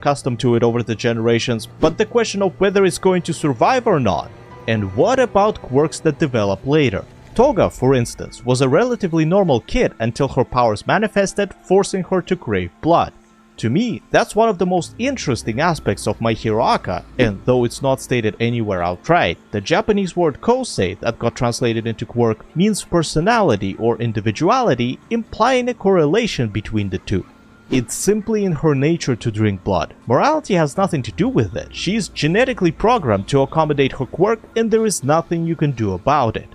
accustomed to it over the generations, but the question of whether it's going to survive or not. And what about quirks that develop later? Toga, for instance, was a relatively normal kid until her powers manifested, forcing her to crave blood. To me, that's one of the most interesting aspects of My Hero Aka, and though it's not stated anywhere outright, the Japanese word kosei that got translated into quirk means personality or individuality, implying a correlation between the two. It's simply in her nature to drink blood. Morality has nothing to do with it. She is genetically programmed to accommodate her quirk, and there is nothing you can do about it.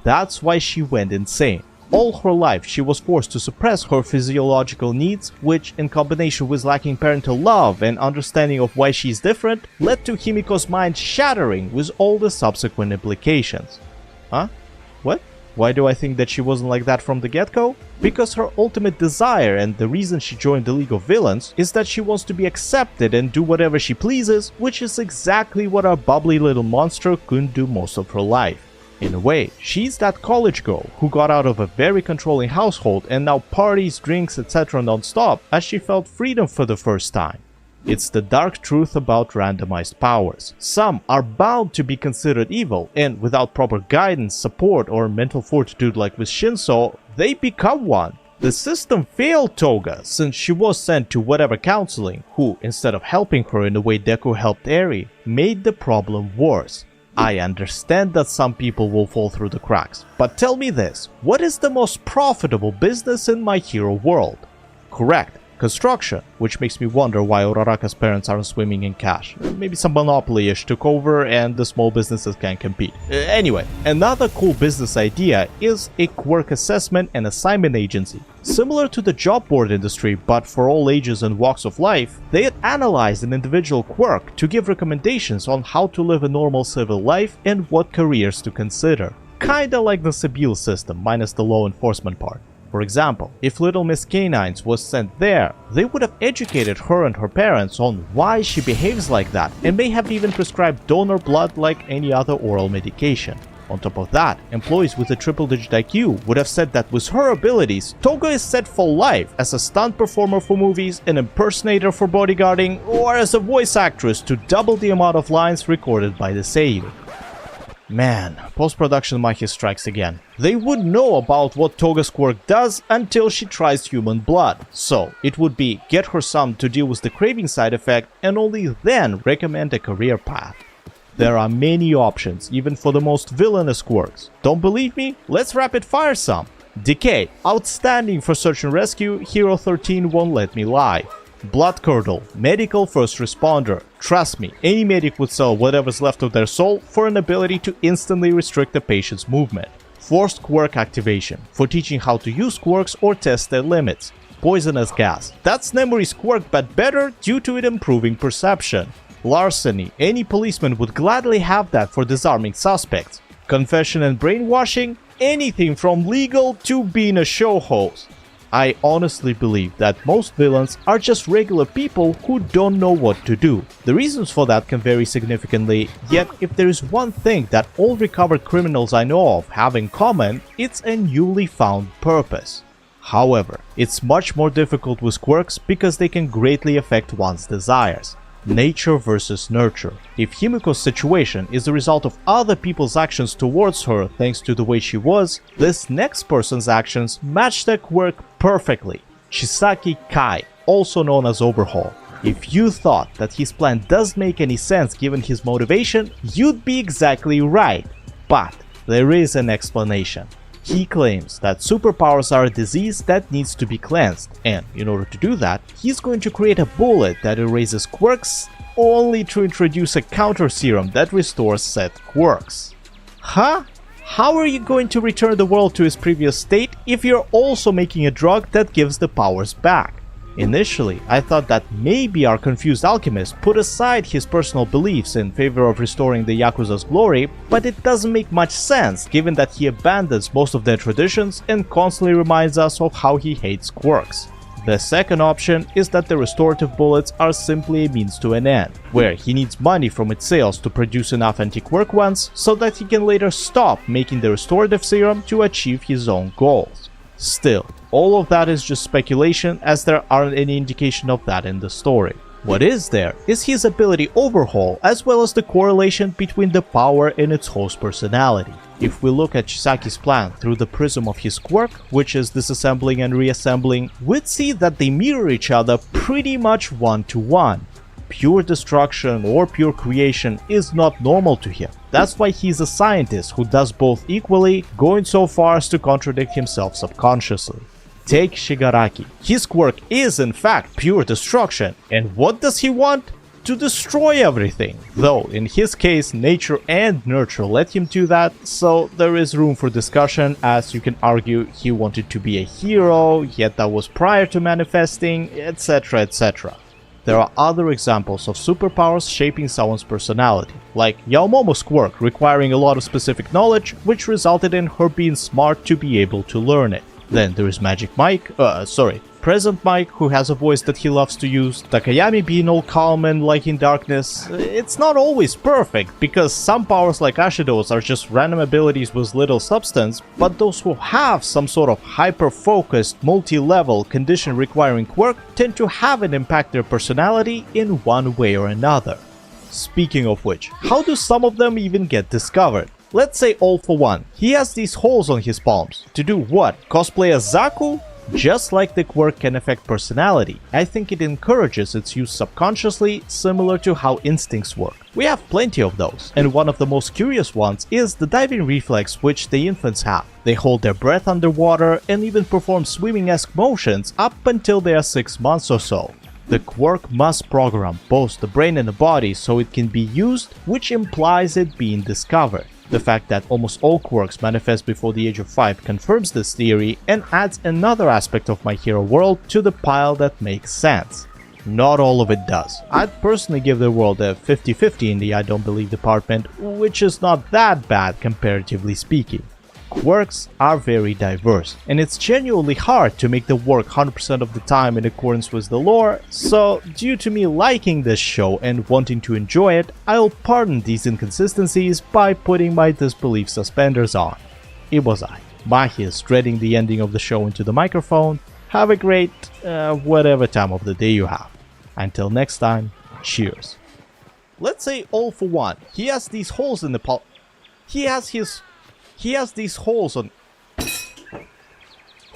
That's why she went insane. All her life, she was forced to suppress her physiological needs, which, in combination with lacking parental love and understanding of why she's different, led to Himiko's mind shattering with all the subsequent implications. Huh? What? Why do I think that she wasn't like that from the get-go? Because her ultimate desire and the reason she joined the League of Villains is that she wants to be accepted and do whatever she pleases, which is exactly what our bubbly little monster couldn't do most of her life. In a way, she's that college girl who got out of a very controlling household and now parties, drinks, etc. non-stop as she felt freedom for the first time. It's the dark truth about randomized powers. Some are bound to be considered evil, and without proper guidance, support, or mental fortitude like with Shinso, they become one. The system failed Toga since she was sent to whatever counseling, who, instead of helping her in the way Deku helped Eri, made the problem worse. I understand that some people will fall through the cracks, but tell me this, what is the most profitable business in My Hero world? Correct, construction, which makes me wonder why Uraraka's parents aren't swimming in cash. Maybe some monopoly-ish took over and the small businesses can't compete. Anyway, another cool business idea is a quirk assessment and assignment agency. Similar to the job board industry, but for all ages and walks of life, they had analyzed an individual quirk to give recommendations on how to live a normal civil life and what careers to consider. Kinda like the Sibyl system, minus the law enforcement part. For example, if Little Miss Canines was sent there, they would have educated her and her parents on why she behaves like that, and may have even prescribed donor blood like any other oral medication. On top of that, employees with a triple-digit IQ would have said that with her abilities, Toga is set for life as a stunt performer for movies, an impersonator for bodyguarding, or as a voice actress to double the amount of lines recorded by the seiyuu. Man, post-production Mahi strikes again. They would know about what Toga's quirk does until she tries human blood, so it would be get her some to deal with the craving side effect and only then recommend a career path. There are many options, even for the most villainous quirks. Don't believe me? Let's rapid fire some. Decay, outstanding for search and rescue, Hero 13 won't let me lie. Blood Curdle, medical first responder. Trust me, any medic would sell whatever's left of their soul for an ability to instantly restrict a patient's movement. Forced quirk activation, for teaching how to use quirks or test their limits. Poisonous gas, that's Nemori's quirk but better due to it improving perception. Larceny, any policeman would gladly have that for disarming suspects. Confession and brainwashing, anything from legal to being a show host. I honestly believe that most villains are just regular people who don't know what to do. The reasons for that can vary significantly, yet if there is one thing that all recovered criminals I know of have in common, it's a newly found purpose. However, it's much more difficult with quirks because they can greatly affect one's desires. Nature versus nurture. If Himiko's situation is the result of other people's actions towards her thanks to the way she was, this next person's actions match their quirk perfectly. Chisaki Kai, also known as Overhaul. If you thought that his plan does make any sense given his motivation, you'd be exactly right. But there is an explanation. He claims that superpowers are a disease that needs to be cleansed, and in order to do that, he's going to create a bullet that erases quirks, only to introduce a counter serum that restores said quirks. Huh? How are you going to return the world to its previous state if you're also making a drug that gives the powers back? Initially, I thought that maybe our confused alchemist put aside his personal beliefs in favor of restoring the Yakuza's glory, but it doesn't make much sense given that he abandons most of their traditions and constantly reminds us of how he hates quirks. The second option is that the restorative bullets are simply a means to an end, where he needs money from its sales to produce enough anti-quirk ones so that he can later stop making the restorative serum to achieve his own goals. Still, all of that is just speculation as there aren't any indication of that in the story. What is there is his ability overhaul as well as the correlation between the power and its host personality. If we look at Chisaki's plan through the prism of his quirk, which is disassembling and reassembling, we'd see that they mirror each other pretty much one-to-one. Pure destruction or pure creation is not normal to him. That's why he's a scientist who does both equally, going so far as to contradict himself subconsciously. Take Shigaraki. His quirk is in fact pure destruction, and what does he want? To destroy everything. Though in his case nature and nurture let him do that, so there is room for discussion, as you can argue he wanted to be a hero, yet that was prior to manifesting, etc, etc. There are other examples of superpowers shaping someone's personality, like Yaomomo's quirk requiring a lot of specific knowledge, which resulted in her being smart to be able to learn it. Then there is Present Mike, who has a voice that he loves to use, Takayami being all calm and liking darkness. It's not always perfect, because some powers like Ashido's are just random abilities with little substance, but those who have some sort of hyper-focused, multi-level condition requiring quirk tend to have it impact their personality in one way or another. Speaking of which, how do some of them even get discovered? Let's say All For One. He has these holes on his palms. To do what? Cosplay as Zaku? Just like the quirk can affect personality, I think it encourages its use subconsciously, similar to how instincts work. We have plenty of those, and one of the most curious ones is the diving reflex which the infants have. They hold their breath underwater and even perform swimming-esque motions up until they are 6 months or so. The quirk must program both the brain and the body so it can be used, which implies it being discovered. The fact that almost all quirks manifest before the age of 5 confirms this theory and adds another aspect of My Hero World to the pile that makes sense. Not all of it does. I'd personally give the world a 50-50 in the I don't believe department, which is not that bad comparatively speaking. Quirks are very diverse, and it's genuinely hard to make them work 100% of the time in accordance with the lore, so due to me liking this show and wanting to enjoy it, I'll pardon these inconsistencies by putting my disbelief suspenders on. It was I, Mahias, dreading the ending of the show into the microphone. Have a great, whatever time of the day you have. Until next time, cheers. Let's say All For One. He has these holes in the He has these holes on...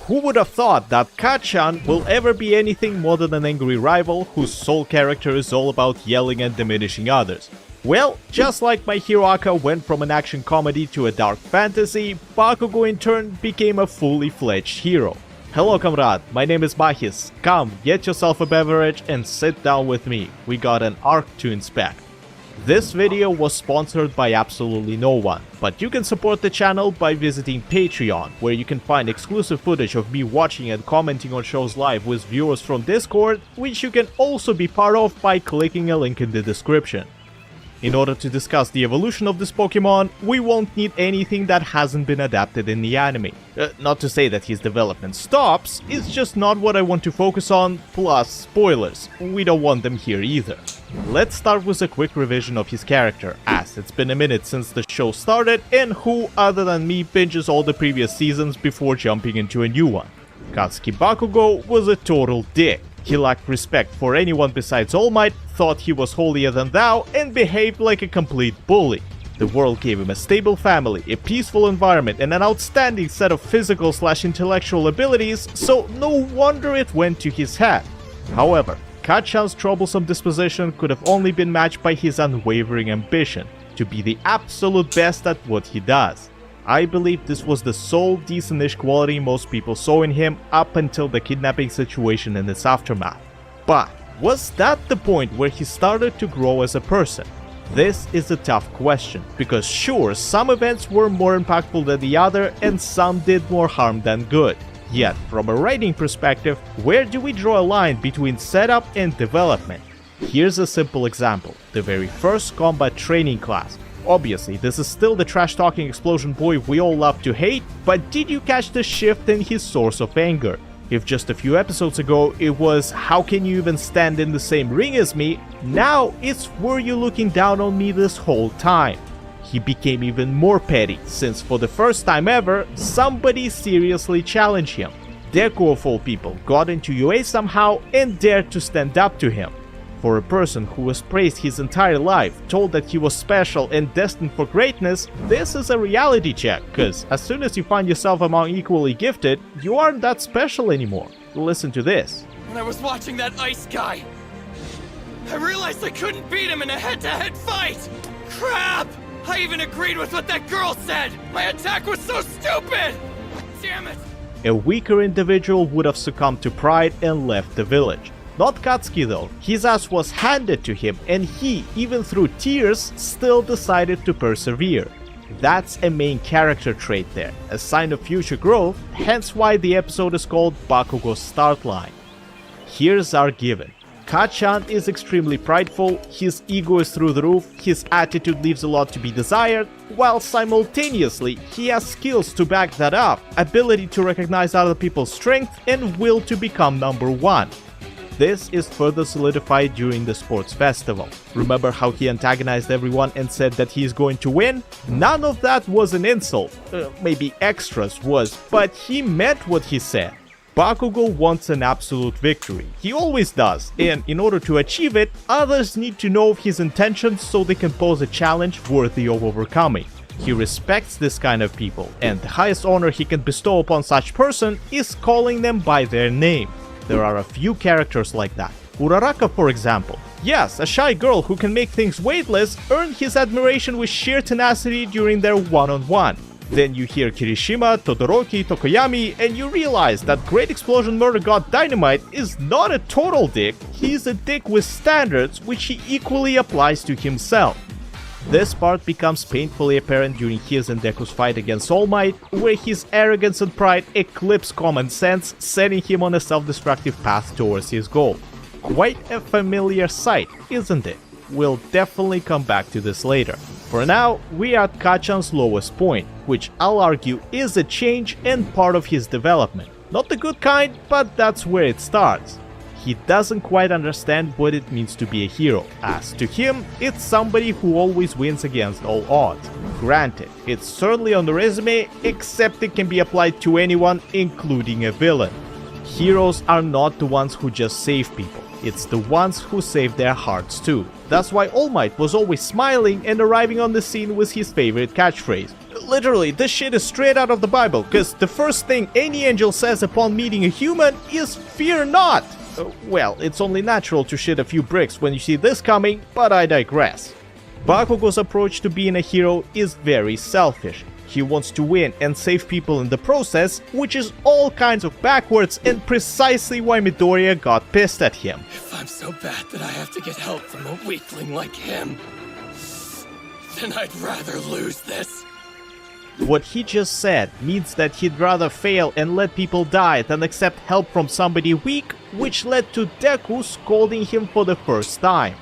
Who would have thought that Kacchan will ever be anything more than an angry rival whose sole character is all about yelling and diminishing others? Well, just like My Hero Aka went from an action comedy to a dark fantasy, Bakugo in turn became a fully fledged hero. Hello comrade, my name is Mahis. Come, get yourself a beverage and sit down with me. We got an arc to inspect. This video was sponsored by absolutely no one, but you can support the channel by visiting Patreon, where you can find exclusive footage of me watching and commenting on shows live with viewers from Discord, which you can also be part of by clicking a link in the description. In order to discuss the evolution of this Pokemon, we won't need anything that hasn't been adapted in the anime. Not to say that his development stops, it's just not what I want to focus on, plus spoilers, we don't want them here either. Let's start with a quick revision of his character, as it's been a minute since the show started, and who other than me binges all the previous seasons before jumping into a new one. Katsuki Bakugo was a total dick. He lacked respect for anyone besides All Might, thought he was holier than thou, and behaved like a complete bully. The world gave him a stable family, a peaceful environment, and an outstanding set of physical/intellectual abilities, so no wonder it went to his head. However, Kacchan's troublesome disposition could have only been matched by his unwavering ambition to be the absolute best at what he does. I believe this was the sole decent-ish quality most people saw in him up until the kidnapping situation and its aftermath. But was that the point where he started to grow as a person? This is a tough question, because sure, some events were more impactful than the other and some did more harm than good. Yet, from a writing perspective, where do we draw a line between setup and development? Here's a simple example, the very first combat training class. Obviously, this is still the trash-talking explosion boy we all love to hate, but did you catch the shift in his source of anger? If just a few episodes ago it was, how can you even stand in the same ring as me, now it's, were you looking down on me this whole time? He became even more petty, since for the first time ever, somebody seriously challenged him. Deku of all people got into UA somehow and dared to stand up to him. For a person who was praised his entire life, told that he was special and destined for greatness, this is a reality check, cause as soon as you find yourself among equally gifted, you aren't that special anymore. Listen to this. When I was watching that ice guy, I realized I couldn't beat him in a head-to-head fight! Crap! I even agreed with what that girl said! My attack was so stupid! Damn it! A weaker individual would have succumbed to pride and left the village. Not Katsuki though. His ass was handed to him and he, even through tears, still decided to persevere. That's a main character trait there, a sign of future growth, hence why the episode is called Bakugo's Start Line. Here's our given. Kacchan is extremely prideful, his ego is through the roof, his attitude leaves a lot to be desired, while simultaneously he has skills to back that up, ability to recognize other people's strength, and will to become number one. This is further solidified during the sports festival. Remember how he antagonized everyone and said that he is going to win? None of that was an insult, maybe extras was, but he meant what he said. Bakugo wants an absolute victory, he always does, and in order to achieve it, others need to know of his intentions so they can pose a challenge worthy of overcoming. He respects this kind of people, and the highest honor he can bestow upon such person is calling them by their name. There are a few characters like that. Uraraka, for example. Yes, a shy girl who can make things weightless earned his admiration with sheer tenacity during their one-on-one. Then you hear Kirishima, Todoroki, Tokoyami, and you realize that Great Explosion Murder God Dynamite is not a total dick, he's a dick with standards which he equally applies to himself. This part becomes painfully apparent during his and Deku's fight against All Might, where his arrogance and pride eclipse common sense, setting him on a self-destructive path towards his goal. Quite a familiar sight, isn't it? We'll definitely come back to this later. For now, we are at Kacchan's lowest point, which I'll argue is a change and part of his development. Not the good kind, but that's where it starts. He doesn't quite understand what it means to be a hero, as to him, it's somebody who always wins against all odds. Granted, it's certainly on the resume, except it can be applied to anyone, including a villain. Heroes are not the ones who just save people, it's the ones who save their hearts too. That's why All Might was always smiling and arriving on the scene with his favorite catchphrase. Literally, this shit is straight out of the Bible, cause the first thing any angel says upon meeting a human is "fear not." Well, it's only natural to shit a few bricks when you see this coming, but I digress. Bakugo's approach to being a hero is very selfish. He wants to win and save people in the process, which is all kinds of backwards and precisely why Midoriya got pissed at him. If I'm so bad that I have to get help from a weakling like him, then I'd rather lose this. What he just said means that he'd rather fail and let people die than accept help from somebody weak, which led to Deku scolding him for the first time.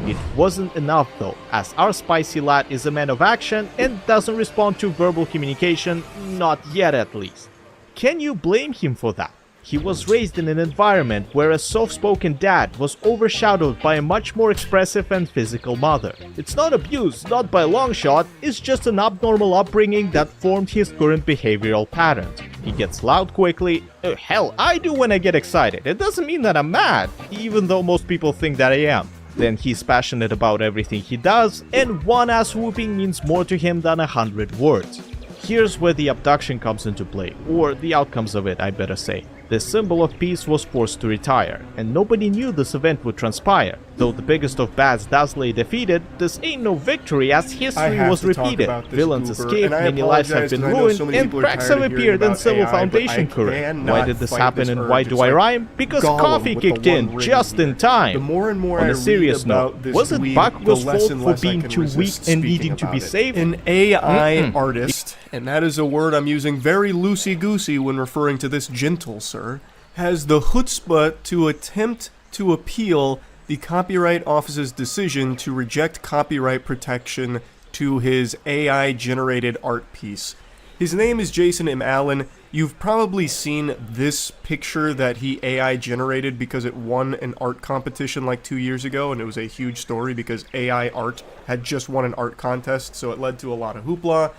It wasn't enough though, as our spicy lad is a man of action and doesn't respond to verbal communication, not yet at least. Can you blame him for that? He was raised in an environment where a soft-spoken dad was overshadowed by a much more expressive and physical mother. It's not abuse, not by a long shot, it's just an abnormal upbringing that formed his current behavioral patterns. He gets loud quickly, hell, I do when I get excited, it doesn't mean that I'm mad, even though most people think that I am. Then he's passionate about everything he does, and one ass whooping means more to him than 100 words. Here's where the abduction comes into play, or the outcomes of it, I better say. The symbol of peace was forced to retire, and nobody knew this event would transpire. Though the biggest of bads does lay defeated, this ain't no victory as history was repeated. Villains escaped, many lives have been ruined, and cracks have appeared in Civil Foundation current. Why did this happen and why do I rhyme? Because coffee kicked in just in time. On a serious note, was it Bakugo's fault for being too weak and needing to be saved? An AI artist, and that is a word I'm using very loosey-goosey when referring to this gentle sir, has the chutzpah to attempt to appeal the Copyright Office's decision to reject copyright protection to his AI-generated art piece. His name is Jason M. Allen. You've probably seen this picture that he AI-generated because it won an art competition like 2 years ago, and it was a huge story because AI art had just won an art contest, so it led to a lot of hoopla.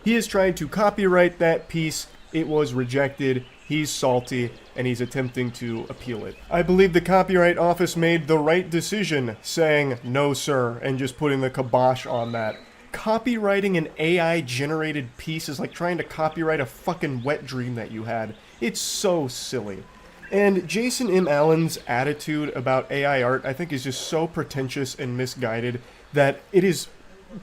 He is trying to copyright that piece. It was rejected. he's salty, and he's attempting to appeal it. I believe the Copyright Office made the right decision saying, no sir, and just putting the kibosh on that. Copywriting an AI-generated piece is like trying to copyright a fucking wet dream that you had. It's so silly. And Jason M. Allen's attitude about AI art, I think, is just so pretentious and misguided that it is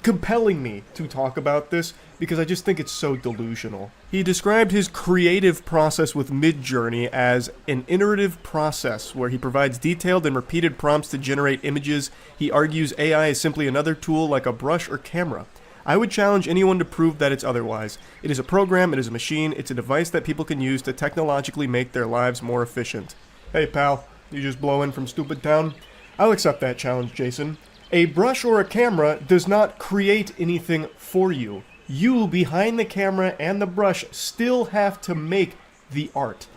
compelling me to talk about this because I just think it's so delusional. He described his creative process with Midjourney as an iterative process where he provides detailed and repeated prompts to generate images. He argues AI is simply another tool like a brush or camera. I would challenge anyone to prove that it's otherwise. It is a program, it is a machine, it's a device that people can use to technologically make their lives more efficient. Hey pal, you just blow in from Stupid Town? I'll accept that challenge, Jason. A brush or a camera does not create anything for you. You, behind the camera and the brush, still have to make the art.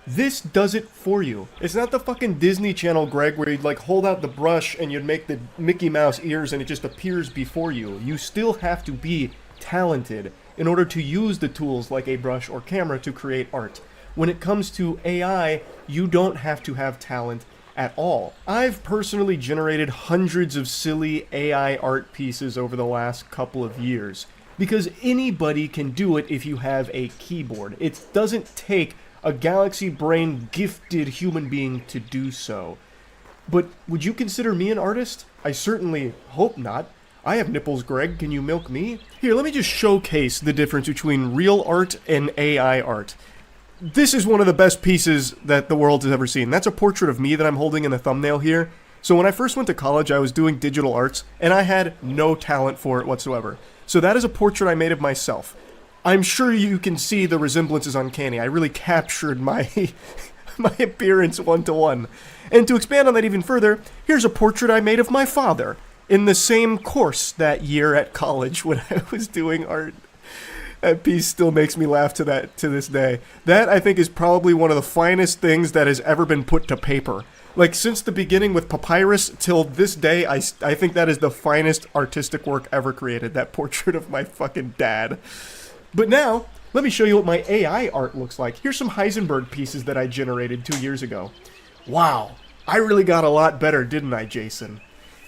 This does it for you. It's not the fucking Disney Channel, Greg, where you'd like hold out the brush and you'd make the Mickey Mouse ears and it just appears before you. You still have to be talented in order to use the tools like a brush or camera to create art. When it comes to AI, you don't have to have talent at all. I've personally generated hundreds of silly AI art pieces over the last couple of years because anybody can do it if you have a keyboard. It doesn't take a galaxy brain gifted human being to do so. But would you consider me an artist? I certainly hope not. I have nipples, Greg. Can you milk me? Here, let me just showcase the difference between real art and AI art. This is one of the best pieces that the world has ever seen. That's a portrait of me that I'm holding in the thumbnail here. So when I first went to college, I was doing digital arts, and I had no talent for it whatsoever. So that is a portrait I made of myself. I'm sure you can see the resemblance is uncanny. I really captured my my appearance one-to-one. And to expand on that even further, here's a portrait I made of my father in the same course that year at college when I was doing art. That piece still makes me laugh to this day. That, I think, is probably one of the finest things that has ever been put to paper. Like, since the beginning with papyrus till this day, I think that is the finest artistic work ever created. That portrait of my fucking dad. But now, let me show you what my AI art looks like. Here's some Heisenberg pieces that I generated 2 years ago. Wow, I really got a lot better, didn't I, Jason?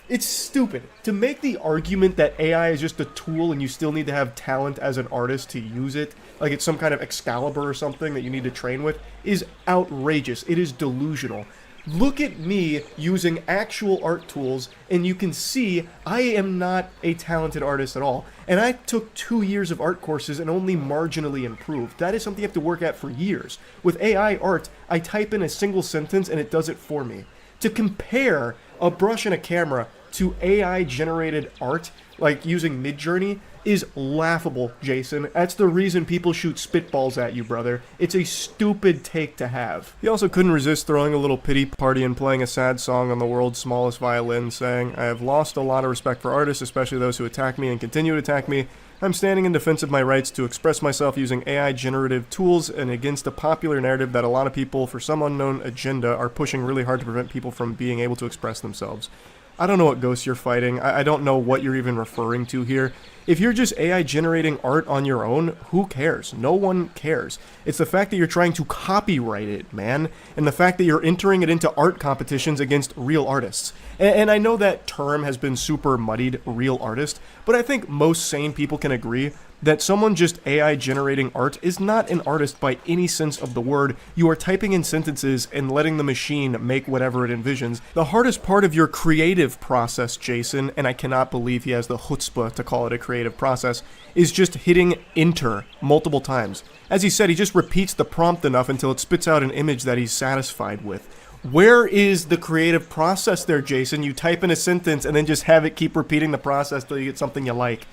It's stupid. To make the argument that AI is just a tool and you still need to have talent as an artist to use it, like it's some kind of Excalibur or something that you need to train with, is outrageous. It is delusional. Look at me using actual art tools, and you can see I am not a talented artist at all. And I took 2 years of art courses and only marginally improved. That is something you have to work at for years. With AI art, I type in a single sentence and it does it for me. To compare a brush and a camera to AI-generated art, like using Midjourney, is laughable, Jason. That's the reason people shoot spitballs at you, brother. It's a stupid take to have. He also couldn't resist throwing a little pity party and playing a sad song on the world's smallest violin, saying, "I have lost a lot of respect for artists, especially those who attack me and continue to attack me. I'm standing in defense of my rights to express myself using AI-generative tools and against a popular narrative that a lot of people, for some unknown agenda, are pushing really hard to prevent people from being able to express themselves." I don't know what ghosts you're fighting. I don't know what you're even referring to here. If you're just AI generating art on your own, who cares? No one cares. It's the fact that you're trying to copyright it, man, and the fact that you're entering it into art competitions against real artists. And I know that term has been super muddied, real artist, but I think most sane people can agree that someone just AI generating art is not an artist by any sense of the word. You are typing in sentences and letting the machine make whatever it envisions. The hardest part of your creative process, Jason, and I cannot believe he has the chutzpah to call it a creative process, is just hitting enter multiple times. As he said, he just repeats the prompt enough until it spits out an image that he's satisfied with. Where is the creative process there, Jason? You type in a sentence and then just have it keep repeating the process till you get something you like.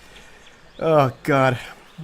Oh, God.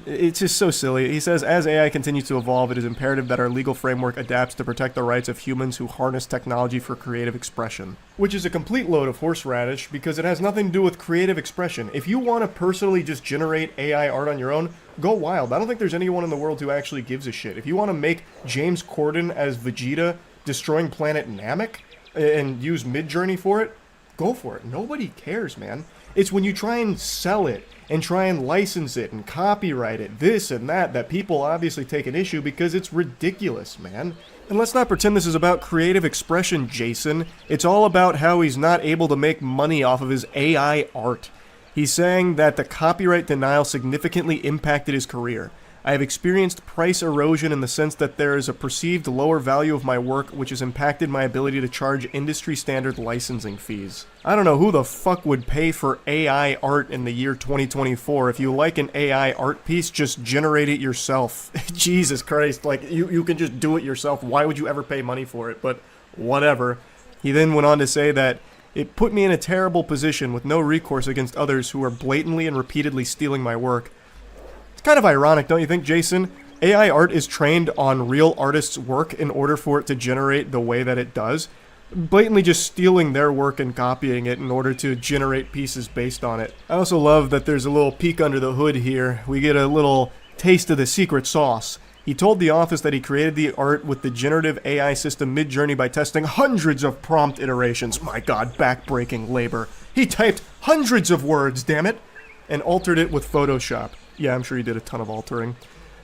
It's just so silly. He says, as AI continues to evolve, it is imperative that our legal framework adapts to protect the rights of humans who harness technology for creative expression. Which is a complete load of horseradish, because it has nothing to do with creative expression. If you want to personally just generate AI art on your own, go wild. I don't think there's anyone in the world who actually gives a shit. If you want to make James Corden as Vegeta destroying planet Namek and use Midjourney for it, go for it. Nobody cares, man. It's when you try and sell it and try and license it and copyright it, this and that people obviously take an issue because it's ridiculous, man. And let's not pretend this is about creative expression, Jason. It's all about how he's not able to make money off of his AI art. He's saying that the copyright denial significantly impacted his career. I have experienced price erosion in the sense that there is a perceived lower value of my work which has impacted my ability to charge industry standard licensing fees. I don't know who the fuck would pay for AI art in the year 2024. If you like an AI art piece, just generate it yourself. Jesus Christ, like, you can just do it yourself. Why would you ever pay money for it? But whatever. He then went on to say that it put me in a terrible position with no recourse against others who are blatantly and repeatedly stealing my work. It's kind of ironic, don't you think, Jason? AI art is trained on real artists' work in order for it to generate the way that it does. Blatantly just stealing their work and copying it in order to generate pieces based on it. I also love that there's a little peek under the hood here. We get a little taste of the secret sauce. He told The Office that he created the art with the generative AI system Midjourney by testing hundreds of prompt iterations. My god, backbreaking labor. He typed hundreds of words, damn it, and altered it with Photoshop. Yeah, I'm sure he did a ton of altering.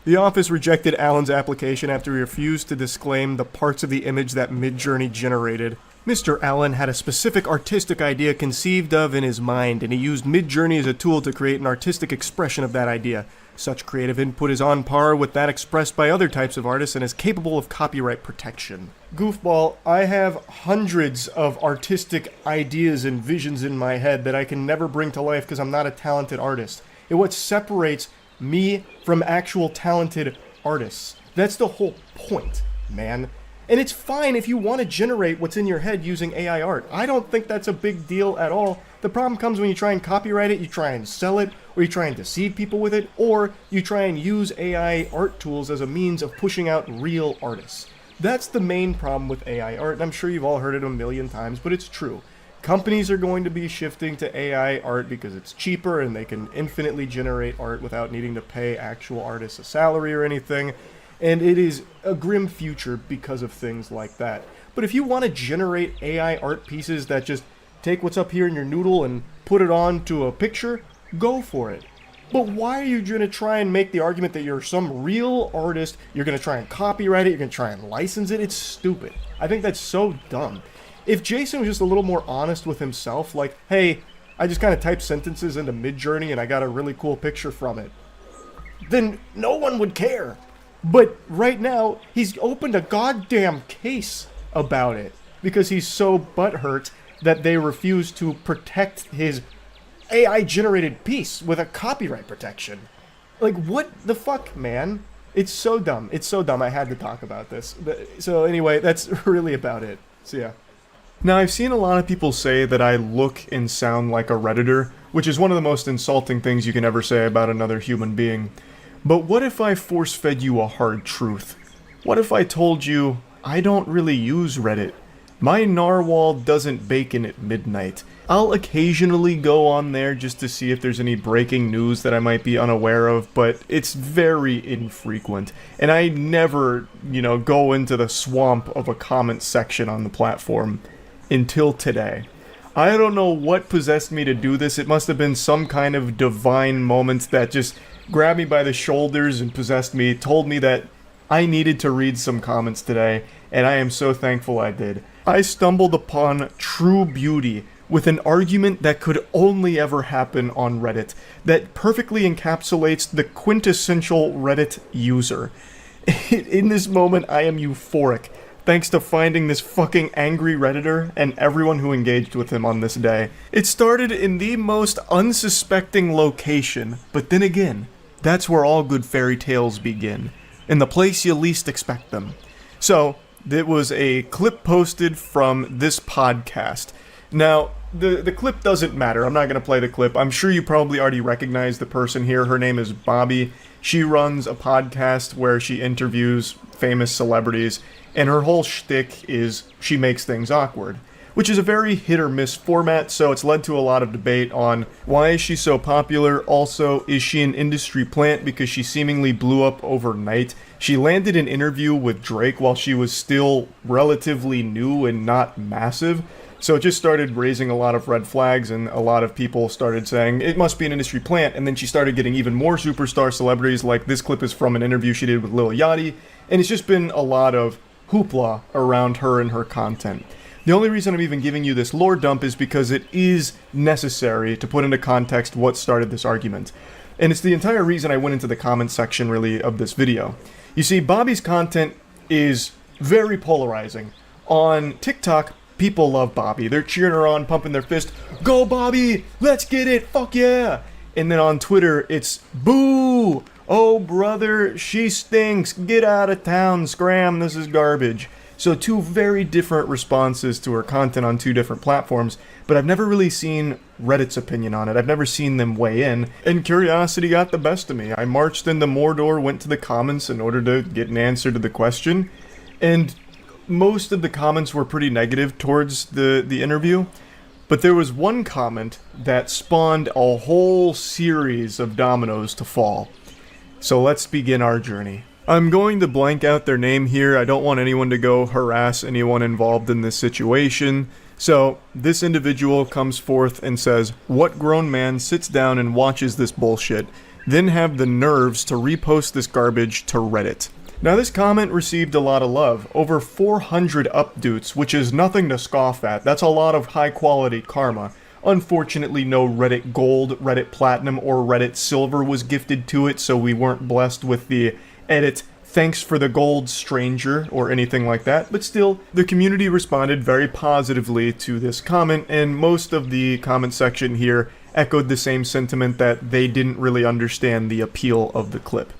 The Office rejected Allen's application after he refused to disclaim the parts of the image that Midjourney generated. Mr. Allen had a specific artistic idea conceived of in his mind, and he used Midjourney as a tool to create an artistic expression of that idea. Such creative input is on par with that expressed by other types of artists and is capable of copyright protection. Goofball, I have hundreds of artistic ideas and visions in my head that I can never bring to life because I'm not a talented artist. And what separates me from actual talented artists. That's the whole point, man. And it's fine if you want to generate what's in your head using AI art. I don't think that's a big deal at all. The problem comes when you try and copyright it, you try and sell it, or you try and deceive people with it, or you try and use AI art tools as a means of pushing out real artists. That's the main problem with AI art, and I'm sure you've all heard it a million times, but it's true. Companies are going to be shifting to AI art because it's cheaper and they can infinitely generate art without needing to pay actual artists a salary or anything. And it is a grim future because of things like that. But if you want to generate AI art pieces that just take what's up here in your noodle and put it onto a picture, go for it. But why are you going to try and make the argument that you're some real artist, you're going to try and copyright it, you're going to try and license it? It's stupid. I think that's so dumb. If Jason was just a little more honest with himself, like, hey, I just kind of typed sentences into Midjourney and I got a really cool picture from it, then no one would care. But right now, he's opened a goddamn case about it because he's so butthurt that they refuse to protect his AI-generated piece with a copyright protection. Like, what the fuck, man? It's so dumb. It's so dumb. I had to talk about this. So anyway, that's really about it. So yeah. Now, I've seen a lot of people say that I look and sound like a Redditor, which is one of the most insulting things you can ever say about another human being. But what if I force-fed you a hard truth? What if I told you, I don't really use Reddit? My narwhal doesn't bacon at midnight. I'll occasionally go on there just to see if there's any breaking news that I might be unaware of, but it's very infrequent. And I never, go into the swamp of a comment section on the platform. Until today. I don't know what possessed me to do this. It must have been some kind of divine moment that just grabbed me by the shoulders and possessed me, told me that I needed to read some comments today, and I am so thankful I did. I stumbled upon true beauty with an argument that could only ever happen on Reddit, that perfectly encapsulates the quintessential Reddit user. In this moment, I am euphoric. Thanks to finding this fucking angry Redditor and everyone who engaged with him on this day. It started in the most unsuspecting location, but then again, that's where all good fairy tales begin. In the place you least expect them. So, it was a clip posted from this podcast. Now, the clip doesn't matter. I'm not going to play the clip. I'm sure you probably already recognize the person here. Her name is Bobby. She runs a podcast where she interviews famous celebrities, and her whole shtick is she makes things awkward, which is a very hit-or-miss format, so it's led to a lot of debate on why is she so popular. Also, is she an industry plant because she seemingly blew up overnight? She landed an interview with Drake while she was still relatively new and not massive, So it just started raising a lot of red flags, and a lot of people started saying, it must be an industry plant, and then she started getting even more superstar celebrities, like this clip is from an interview she did with Lil Yachty, and it's just been a lot of hoopla around her and her content. The only reason I'm even giving you this lore dump is because it is necessary to put into context what started this argument. And it's the entire reason I went into the comments section, really, of this video. You see, Bobby's content is very polarizing. On TikTok, people love Bobby. They're cheering her on, pumping their fist. Go Bobby! Let's get it! Fuck yeah! And then on Twitter, it's boo! Oh brother, she stinks! Get out of town, scram, this is garbage. So two very different responses to her content on two different platforms, but I've never really seen Reddit's opinion on it. I've never seen them weigh in, and curiosity got the best of me. I marched into Mordor, went to the comments in order to get an answer to the question, and most of the comments were pretty negative towards the interview, but there was one comment that spawned a whole series of dominoes to fall. So let's begin our journey. I'm going to blank out their name here. I don't want anyone to go harass anyone involved in this situation. So this individual comes forth and says, "What grown man sits down and watches this bullshit, then have the nerves to repost this garbage to Reddit?" Now this comment received a lot of love, over 400 upvotes, which is nothing to scoff at. That's a lot of high quality karma. Unfortunately, no Reddit Gold, Reddit Platinum, or Reddit Silver was gifted to it, so we weren't blessed with the edit "thanks for the gold, stranger," or anything like that, but still, the community responded very positively to this comment, and most of the comment section here echoed the same sentiment that they didn't really understand the appeal of the clip.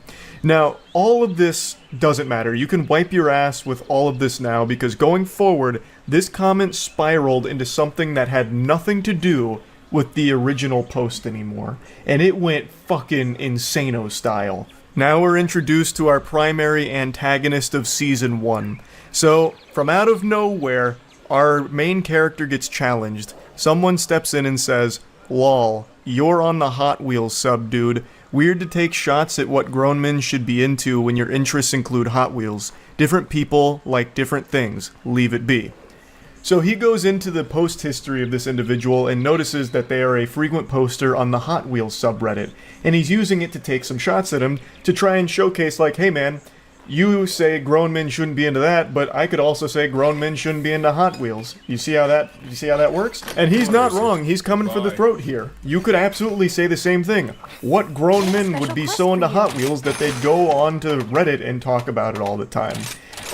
Now, all of this doesn't matter. You can wipe your ass with all of this now, because going forward, this comment spiraled into something that had nothing to do with the original post anymore, and it went fucking insano style. Now we're introduced to our primary antagonist of Season 1. So, from out of nowhere, our main character gets challenged. Someone steps in and says, "Lol, you're on the Hot Wheels sub, dude. Weird to take shots at what grown men should be into when your interests include Hot Wheels. Different people like different things. Leave it be." So he goes into the post history of this individual and notices that they are a frequent poster on the Hot Wheels subreddit, and he's using it to take some shots at him to try and showcase, like, hey man, you say grown men shouldn't be into that, but I could also say grown men shouldn't be into Hot Wheels. You see how that works? And he's not wrong. He's coming for the throat here. You could absolutely say the same thing. What grown men would be so into Hot Wheels that they'd go on to Reddit and talk about it all the time?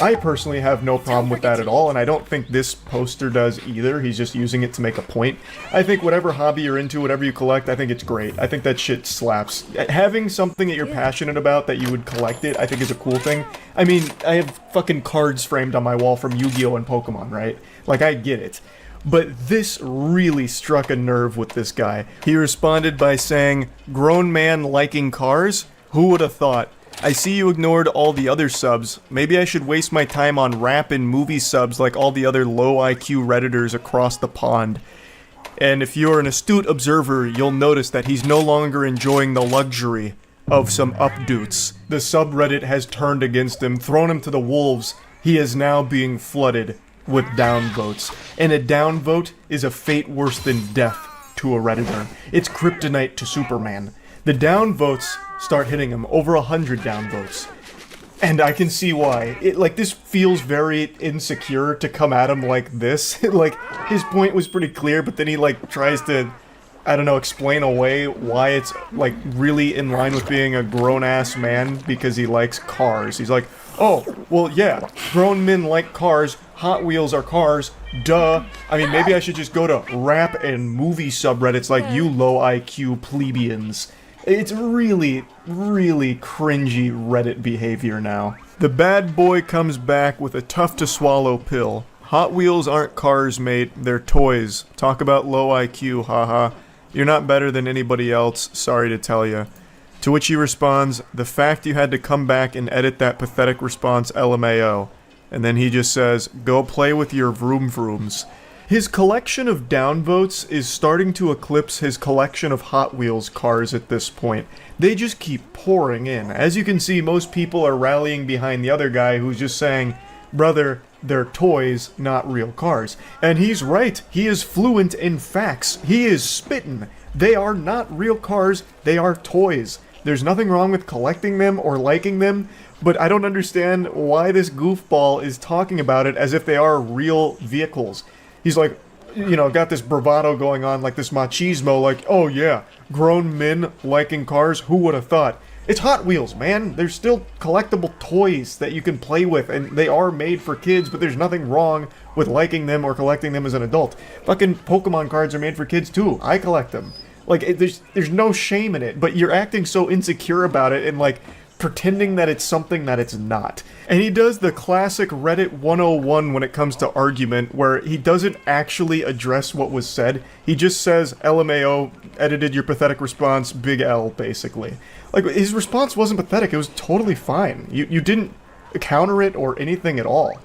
I personally have no problem with that at all, and I don't think this poster does either. He's just using it to make a point. I think whatever hobby you're into, whatever you collect, I think it's great. I think that shit slaps. Having something that you're passionate about that you would collect it, I think is a cool thing. I mean, I have fucking cards framed on my wall from Yu-Gi-Oh! And Pokemon, right? Like, I get it. But this really struck a nerve with this guy. He responded by saying, "Grown man liking cars? Who would have thought? I see you ignored all the other subs. Maybe I should waste my time on rap and movie subs like all the other low IQ Redditors across the pond." And if you're an astute observer, you'll notice that he's no longer enjoying the luxury of some updates. The subreddit has turned against him, thrown him to the wolves. He is now being flooded with downvotes. And a downvote is a fate worse than death to a Redditor. It's kryptonite to Superman. The downvotes start hitting him, over 100 downvotes. And I can see why. This feels very insecure to come at him like this. His point was pretty clear, but then he, tries to, I don't know, explain away why it's, really in line with being a grown-ass man because he likes cars. He's like, oh, well, yeah, grown men like cars, Hot Wheels are cars, duh. I mean, maybe I should just go to rap and movie subreddits like you low IQ plebeians. It's really, really cringy Reddit behavior now. The bad boy comes back with a tough-to-swallow pill. Hot Wheels aren't cars, mate. They're toys. Talk about low IQ, haha. You're not better than anybody else, sorry to tell ya. To which he responds, "The fact you had to come back and edit that pathetic response, LMAO." And then he just says, "Go play with your vroom vrooms." His collection of downvotes is starting to eclipse his collection of Hot Wheels cars at this point. They just keep pouring in. As you can see, most people are rallying behind the other guy who's just saying, "Brother, they're toys, not real cars. And he's right. He is fluent in facts. He is spittin'. They are not real cars, they are toys. There's nothing wrong with collecting them or liking them, but I don't understand why this goofball is talking about it as if they are real vehicles. He's like, got this bravado going on, like this machismo, like, oh yeah, grown men liking cars, who would have thought? It's Hot Wheels, man. They're still collectible toys that you can play with, and they are made for kids, but there's nothing wrong with liking them or collecting them as an adult. Fucking Pokemon cards are made for kids too. I collect them. Like, there's no shame in it, but you're acting so insecure about it and, like, pretending that it's something that it's not. And he does the classic Reddit 101 when it comes to argument, where he doesn't actually address what was said. He just says, LMAO, edited your pathetic response, big L, basically. Like, his response wasn't pathetic, it was totally fine. You didn't counter it or anything at all.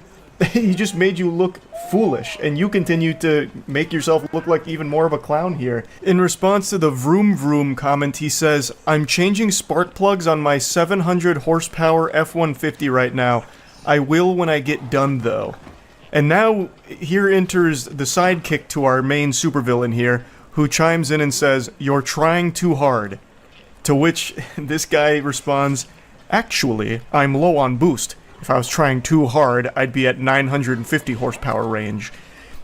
He just made you look foolish, and you continue to make yourself look like even more of a clown here. In response to the vroom vroom comment, he says, I'm changing spark plugs on my 700 horsepower F-150 right now. I will when I get done, though. And now, here enters the sidekick to our main supervillain here, who chimes in and says, you're trying too hard. To which this guy responds, actually, I'm low on boost. If I was trying too hard, I'd be at 950 horsepower range.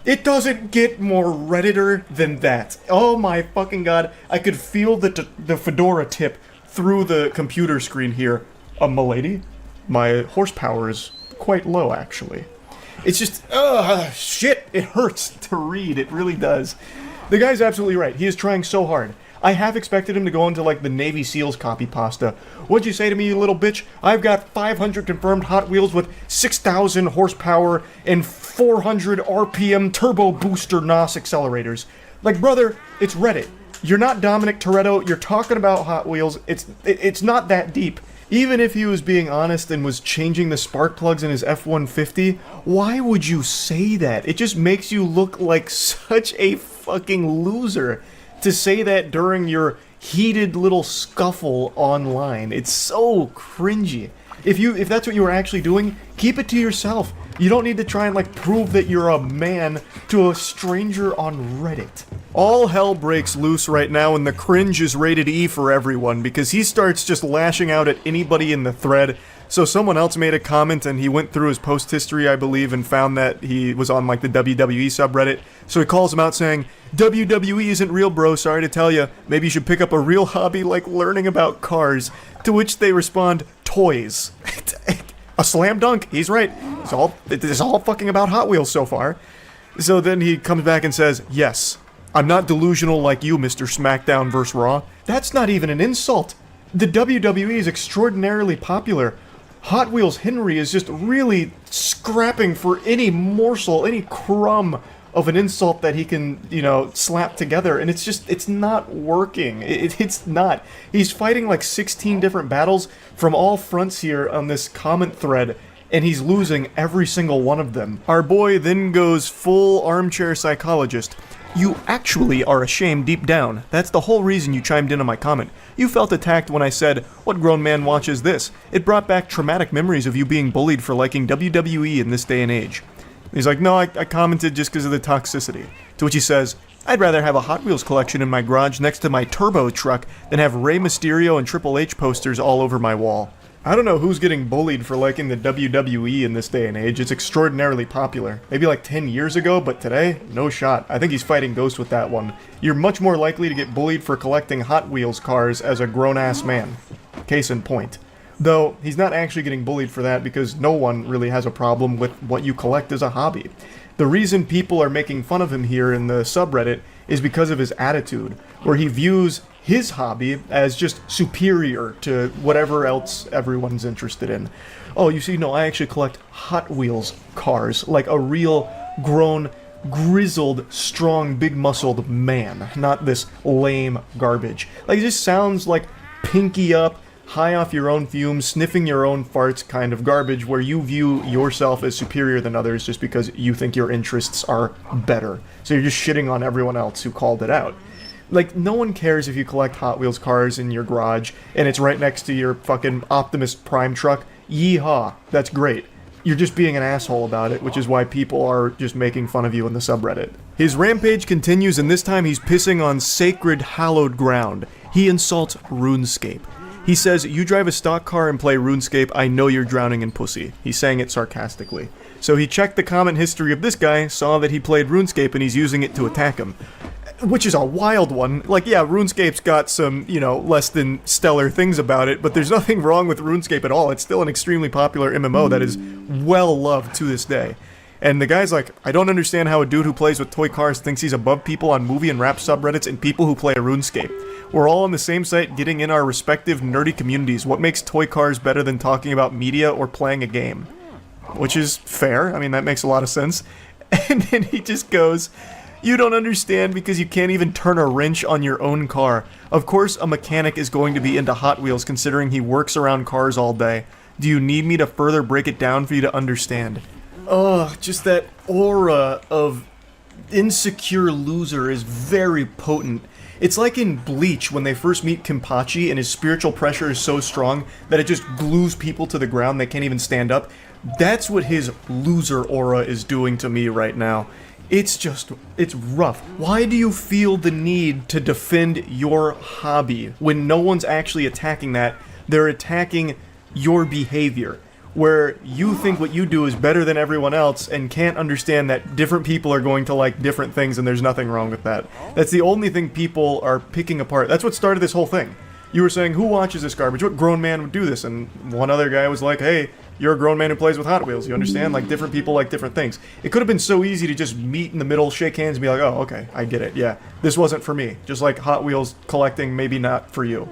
It doesn't get more Redditor than that. Oh my fucking god, I could feel the fedora tip through the computer screen here. Milady? My horsepower is quite low, actually. It's just, shit, it hurts to read, it really does. The guy's absolutely right, he is trying so hard. I half expected him to go into, like, the Navy SEALs copy pasta. What'd you say to me, you little bitch? I've got 500 confirmed Hot Wheels with 6,000 horsepower and 400 RPM turbo booster NOS accelerators. Like, brother, it's Reddit. You're not Dominic Toretto. You're talking about Hot Wheels. It's not that deep. Even if he was being honest and was changing the spark plugs in his F-150, why would you say that? It just makes you look like such a fucking loser. To say that during your heated little scuffle online. It's so cringy. If that's what you were actually doing, keep it to yourself. You don't need to try and, like, prove that you're a man to a stranger on Reddit. All hell breaks loose right now, and the cringe is rated E for everyone, because he starts just lashing out at anybody in the thread. So someone else made a comment, and he went through his post history, I believe, and found that he was on, like, the WWE subreddit. So he calls him out saying, WWE isn't real, bro, sorry to tell you. Maybe you should pick up a real hobby like learning about cars. To which they respond, toys. A slam dunk, he's right. It's all fucking about Hot Wheels so far. So then he comes back and says, yes, I'm not delusional like you, Mr. SmackDown vs. Raw. That's not even an insult. The WWE is extraordinarily popular. Hot Wheels Henry is just really scrapping for any morsel, any crumb of an insult that he can, slap together, and it's not working. It's not. He's fighting like 16 different battles from all fronts here on this comment thread, and he's losing every single one of them. Our boy then goes full armchair psychologist. You actually are ashamed deep down. That's the whole reason you chimed in on my comment. You felt attacked when I said, what grown man watches this? It brought back traumatic memories of you being bullied for liking WWE in this day and age. He's like, no, I commented just because of the toxicity. To which he says, I'd rather have a Hot Wheels collection in my garage next to my turbo truck than have Rey Mysterio and Triple H posters all over my wall. I don't know who's getting bullied for liking the WWE in this day and age. It's extraordinarily popular. Maybe like 10 years ago, but today, no shot. I think he's fighting ghosts with that one. You're much more likely to get bullied for collecting Hot Wheels cars as a grown-ass man. Case in point. Though, he's not actually getting bullied for that because no one really has a problem with what you collect as a hobby. The reason people are making fun of him here in the subreddit is because of his attitude, where he views his hobby as just superior to whatever else everyone's interested in. Oh, you see, no, I actually collect Hot Wheels cars, like a real, grown, grizzled, strong, big-muscled man, not this lame garbage. Like, it just sounds like pinky up, high off your own fumes, sniffing your own farts kind of garbage where you view yourself as superior than others just because you think your interests are better. So you're just shitting on everyone else who called it out. Like, no one cares if you collect Hot Wheels cars in your garage and it's right next to your fucking Optimus Prime truck. Yeehaw. That's great. you're just being an asshole about it, which is why people are just making fun of you in the subreddit. His rampage continues, and this time he's pissing on sacred, hallowed ground. He insults RuneScape. He says, "You drive a stock car and play RuneScape, I know you're drowning in pussy." He's saying it sarcastically. So he checked the comment history of this guy, saw that he played RuneScape, and he's using it to attack him. Which is a wild one. Like, yeah, RuneScape's got some, less than stellar things about it, but there's nothing wrong with RuneScape at all. It's still an extremely popular MMO that is well loved to this day. And the guy's like, I don't understand how a dude who plays with toy cars thinks he's above people on movie and rap subreddits and people who play RuneScape. We're all on the same site getting in our respective nerdy communities. What makes toy cars better than talking about media or playing a game? Which is fair. I mean, that makes a lot of sense. And then he just goes, "You don't understand because you can't even turn a wrench on your own car. Of course a mechanic is going to be into Hot Wheels considering he works around cars all day. Do you need me to further break it down for you to understand?" Oh, just that aura of insecure loser is very potent. It's like in Bleach when they first meet Kenpachi and his spiritual pressure is so strong that it just glues people to the ground, they can't even stand up. That's what his loser aura is doing to me right now. It's rough. Why do you feel the need to defend your hobby when no one's actually attacking that? They're attacking your behavior, where you think what you do is better than everyone else and can't understand that different people are going to like different things and there's nothing wrong with that. That's the only thing people are picking apart. That's what started this whole thing. You were saying, who watches this garbage? What grown man would do this? And one other guy was like, hey, you're a grown man who plays with Hot Wheels, you understand? Like, different people like different things. It could have been so easy to just meet in the middle, shake hands, and be like, oh, okay, I get it, yeah. This wasn't for me. Just like Hot Wheels collecting, maybe not for you.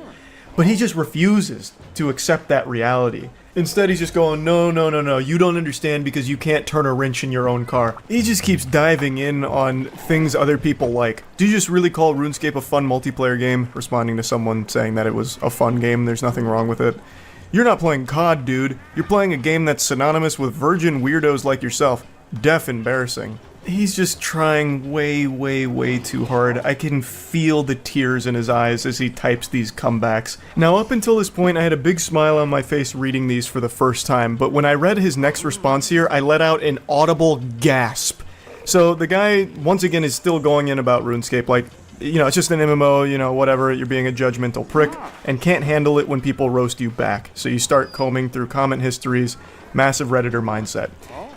But he just refuses to accept that reality. Instead, he's just going, no, you don't understand because you can't turn a wrench in your own car. He just keeps diving in on things other people like. Do you just really call RuneScape a fun multiplayer game? Responding to someone saying that it was a fun game, there's nothing wrong with it. You're not playing COD, dude. You're playing a game that's synonymous with virgin weirdos like yourself. Deaf embarrassing. He's just trying way too hard. I can feel the tears in his eyes as he types these comebacks. Now, up until this point, I had a big smile on my face reading these for the first time, but when I read his next response here, I let out an audible gasp. So the guy, once again, is still going in about RuneScape, like, it's just an MMO, whatever, you're being a judgmental prick, and can't handle it when people roast you back. So you start combing through comment histories, massive Redditor mindset.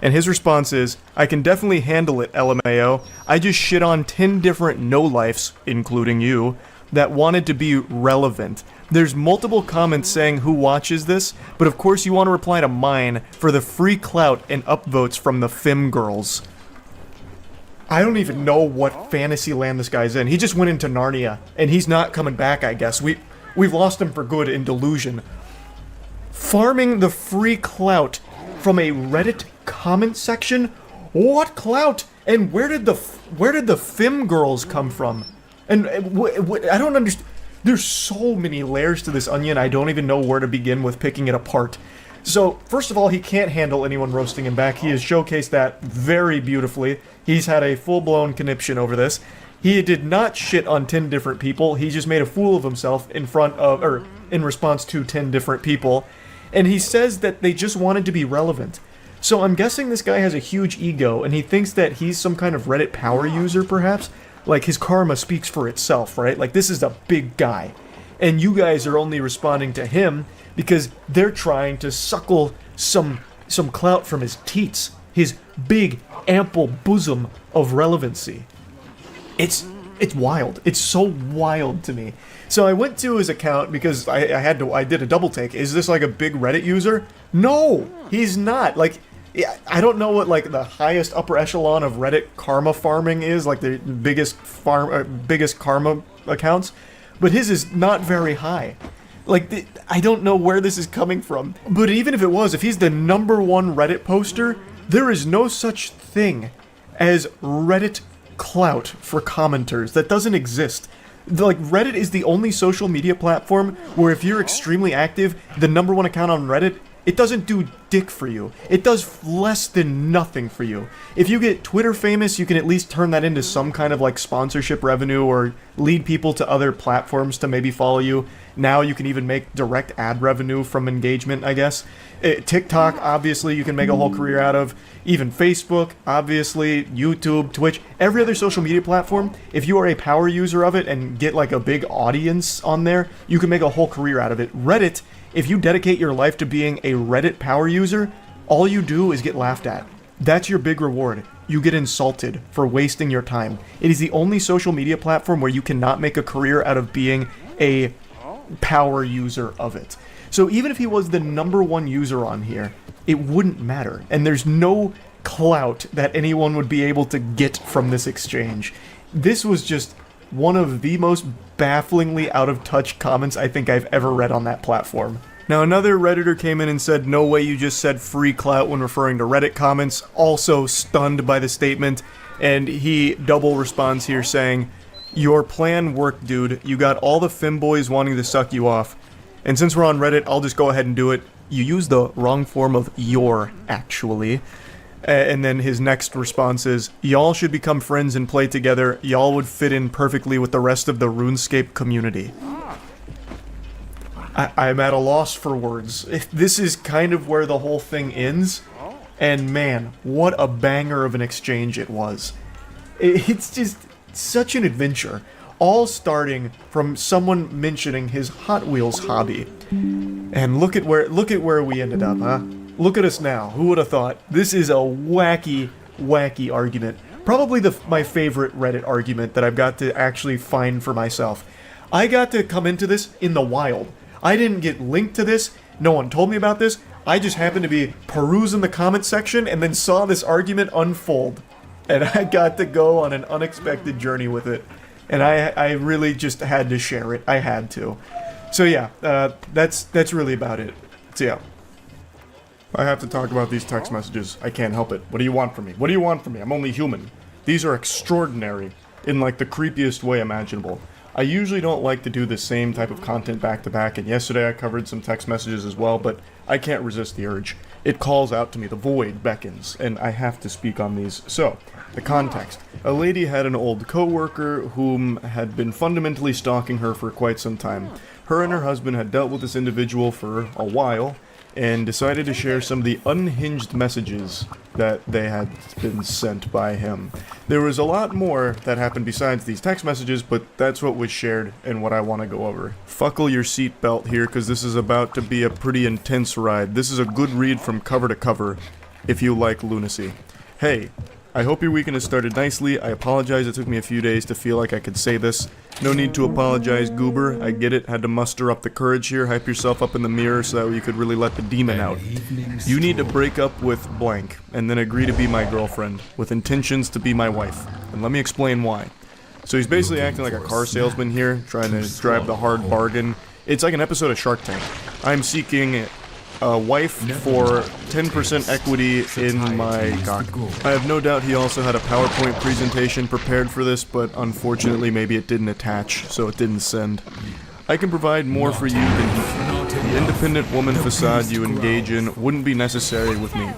And his response is, I can definitely handle it, LMAO. I just shit on 10 different no-lifes, including you, that wanted to be relevant. There's multiple comments saying who watches this, but of course you want to reply to mine for the free clout and upvotes from the Fem girls. I don't even know what fantasy land this guy's in. He just went into Narnia, and he's not coming back, I guess. We've lost him for good in Delusion. Farming the free clout from a Reddit comment section? What clout? And where did the Fem girls come from? And I don't understand. There's so many layers to this onion, I don't even know where to begin with picking it apart. So, first of all, he can't handle anyone roasting him back. He has showcased that very beautifully. He's had a full-blown conniption over this. He did not shit on 10 different people. He just made a fool of himself in response to 10 different people. And he says that they just wanted to be relevant. So I'm guessing this guy has a huge ego, and he thinks that he's some kind of Reddit power user, perhaps? Like, his karma speaks for itself, right? Like, this is a big guy. And you guys are only responding to him because they're trying to suckle some clout from his teats. His big, ample bosom of relevancy. It's wild. It's so wild to me. So I went to his account because I did a double take. Is this like a big Reddit user? No, he's not. Like, I don't know what like the highest upper echelon of Reddit karma farming is, like the biggest karma accounts, but his is not very high. Like, I don't know where this is coming from. But even if it was, if he's the #1 Reddit poster, there is no such thing as Reddit clout for commenters. That doesn't exist. Like, Reddit is the only social media platform where if you're extremely active, the #1 account on Reddit, it doesn't do dick for you. It does less than nothing for you. If you get Twitter famous, you can at least turn that into some kind of like sponsorship revenue or lead people to other platforms to maybe follow you. Now you can even make direct ad revenue from engagement, I guess. TikTok, obviously, you can make a whole career out of. Even Facebook, obviously, YouTube, Twitch, every other social media platform. If you are a power user of it and get like a big audience on there, you can make a whole career out of it. Reddit, if you dedicate your life to being a Reddit power user, all you do is get laughed at. That's your big reward. You get insulted for wasting your time. It is the only social media platform where you cannot make a career out of being a power user of it. So even if he was the #1 user on here, it wouldn't matter. And there's no clout that anyone would be able to get from this exchange. This was just one of the most bafflingly out of touch comments I think I've ever read on that platform. Now another Redditor came in and said, "No way you just said free clout when referring to Reddit comments," also stunned by the statement, and he double responds here saying, "Your plan worked, dude. You got all the femboys wanting to suck you off. And since we're on Reddit, I'll just go ahead and do it. You used the wrong form of your, actually." And then his next response is, "Y'all should become friends and play together. Y'all would fit in perfectly with the rest of the RuneScape community." I'm at a loss for words. This is kind of where the whole thing ends. And man, what a banger of an exchange it was. It's just such an adventure. All starting from someone mentioning his Hot Wheels hobby. And look at where we ended up, huh? Look at us now. Who would have thought? This is a wacky, wacky argument. Probably my favorite Reddit argument that I've got to actually find for myself. I got to come into this in the wild. I didn't get linked to this. No one told me about this. I just happened to be perusing the comment section and then saw this argument unfold. And I got to go on an unexpected journey with it. And I really just had to share it. I had to. So yeah, that's really about it. So yeah. I have to talk about these text messages. I can't help it. What do you want from me? What do you want from me? I'm only human. These are extraordinary in like the creepiest way imaginable. I usually don't like to do the same type of content back to back, and yesterday I covered some text messages as well, but I can't resist the urge. It calls out to me, the void beckons, and I have to speak on these. So, the context. A lady had an old co-worker whom had been fundamentally stalking her for quite some time. Her and her husband had dealt with this individual for a while, and decided to share some of the unhinged messages that they had been sent by him. There was a lot more that happened besides these text messages, but that's what was shared and what I want to go over. Buckle your seatbelt here, because this is about to be a pretty intense ride. This is a good read from cover to cover, if you like lunacy. Hey, I hope your weekend has started nicely. I apologize it took me a few days to feel like I could say this. No need to apologize, goober. I get it. Had to muster up the courage here. Hype yourself up in the mirror so that you could really let the demon out. You need to break up with blank, and then agree to be my girlfriend, with intentions to be my wife. And let me explain why. So he's basically acting like a car salesman here, trying to drive the hard bargain. It's like an episode of Shark Tank. I'm seeking a wife for 10% equity in my cock. I have no doubt he also had a PowerPoint presentation prepared for this, but unfortunately maybe it didn't attach, so it didn't send. I can provide more for you than he can. The independent woman facade you engage in wouldn't be necessary with me.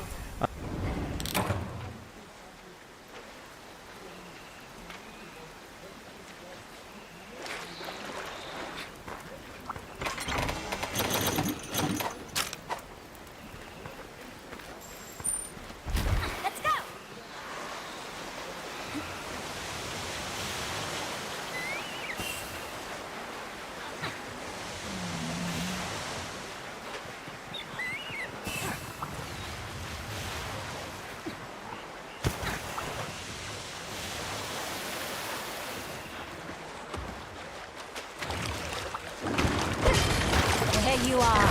There you are.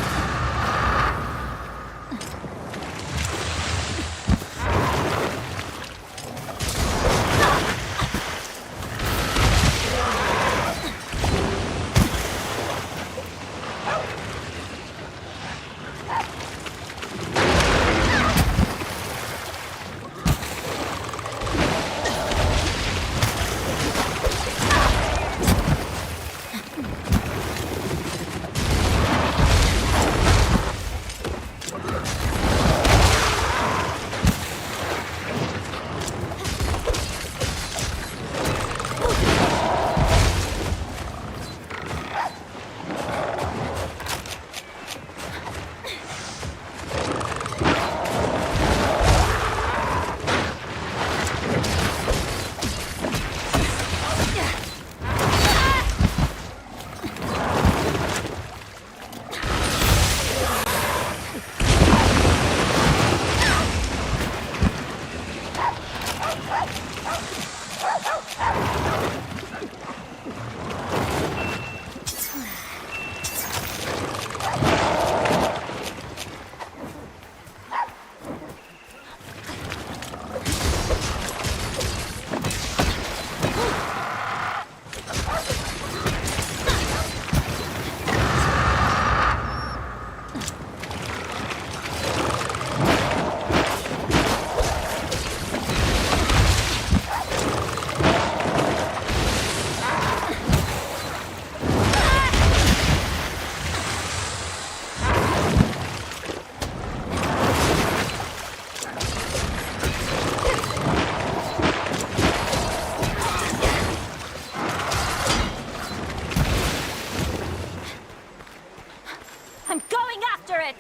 it!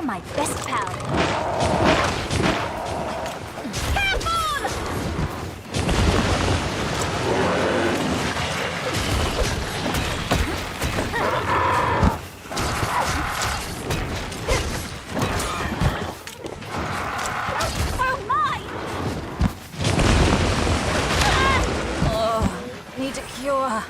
My best pal. Oh my! Oh, need a cure.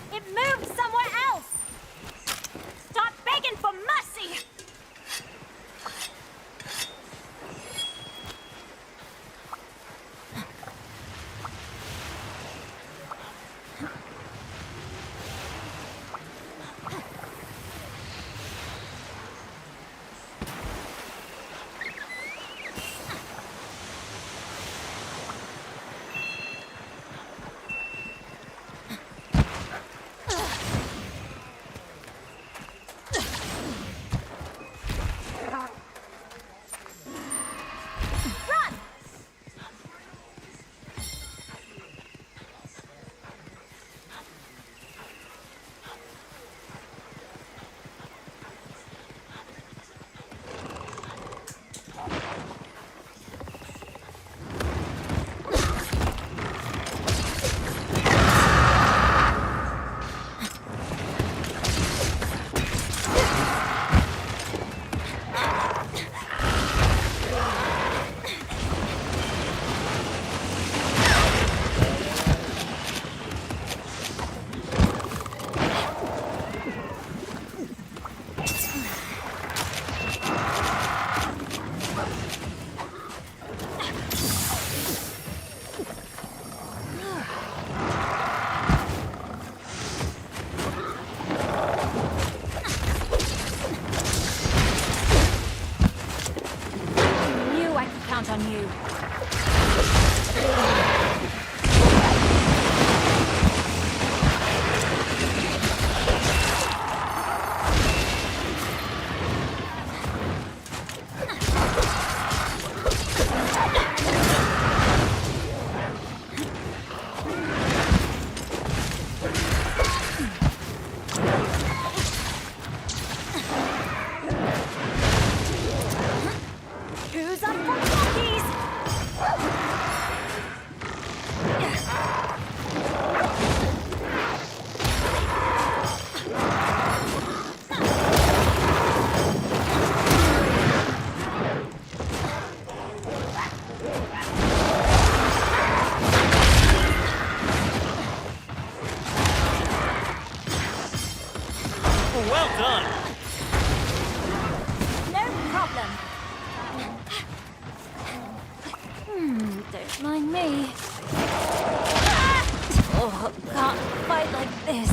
It moved somewhere else! Stop you. Who's up for cookies? Well done! No problem. Don't mind me. Oh, can't fight like this.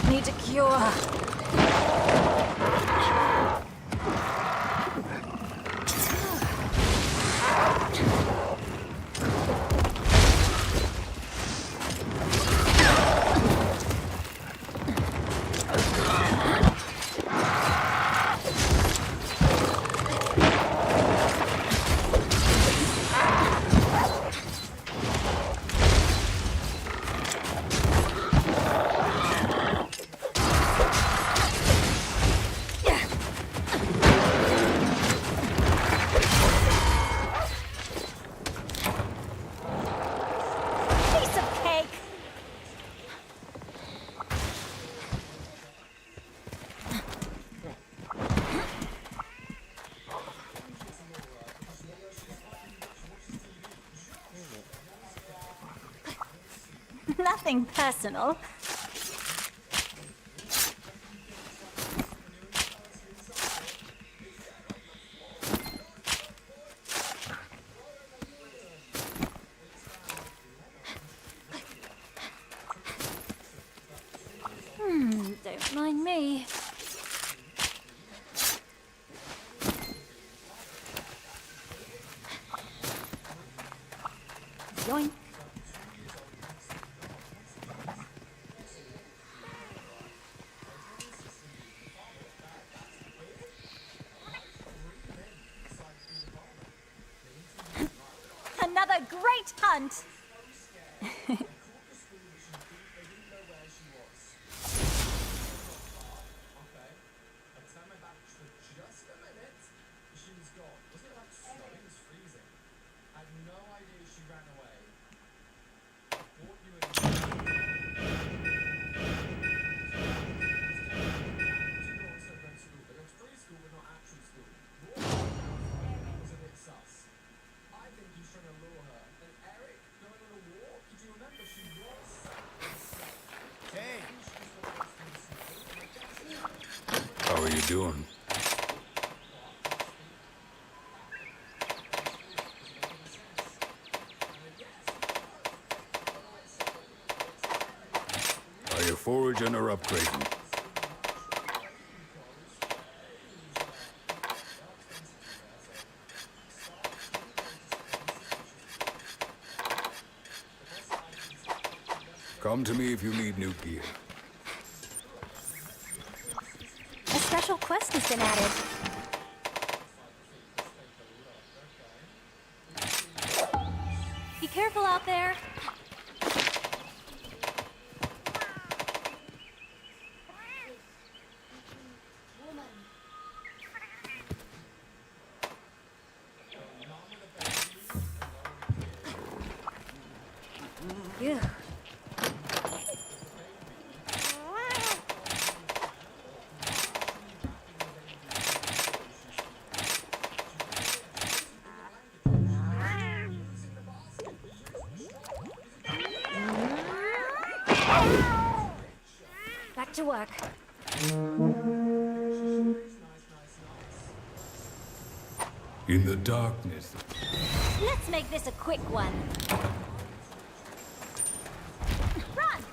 Need a cure. Piece of cake. Nothing personal. Don't mind me. Yoink. Another great hunt. How are you doing? Are you foraging or upgrading? Come to me if you need new gear. A special quest has been added. Be careful out there. Back to work. In the darkness. Let's make this a quick one. Run!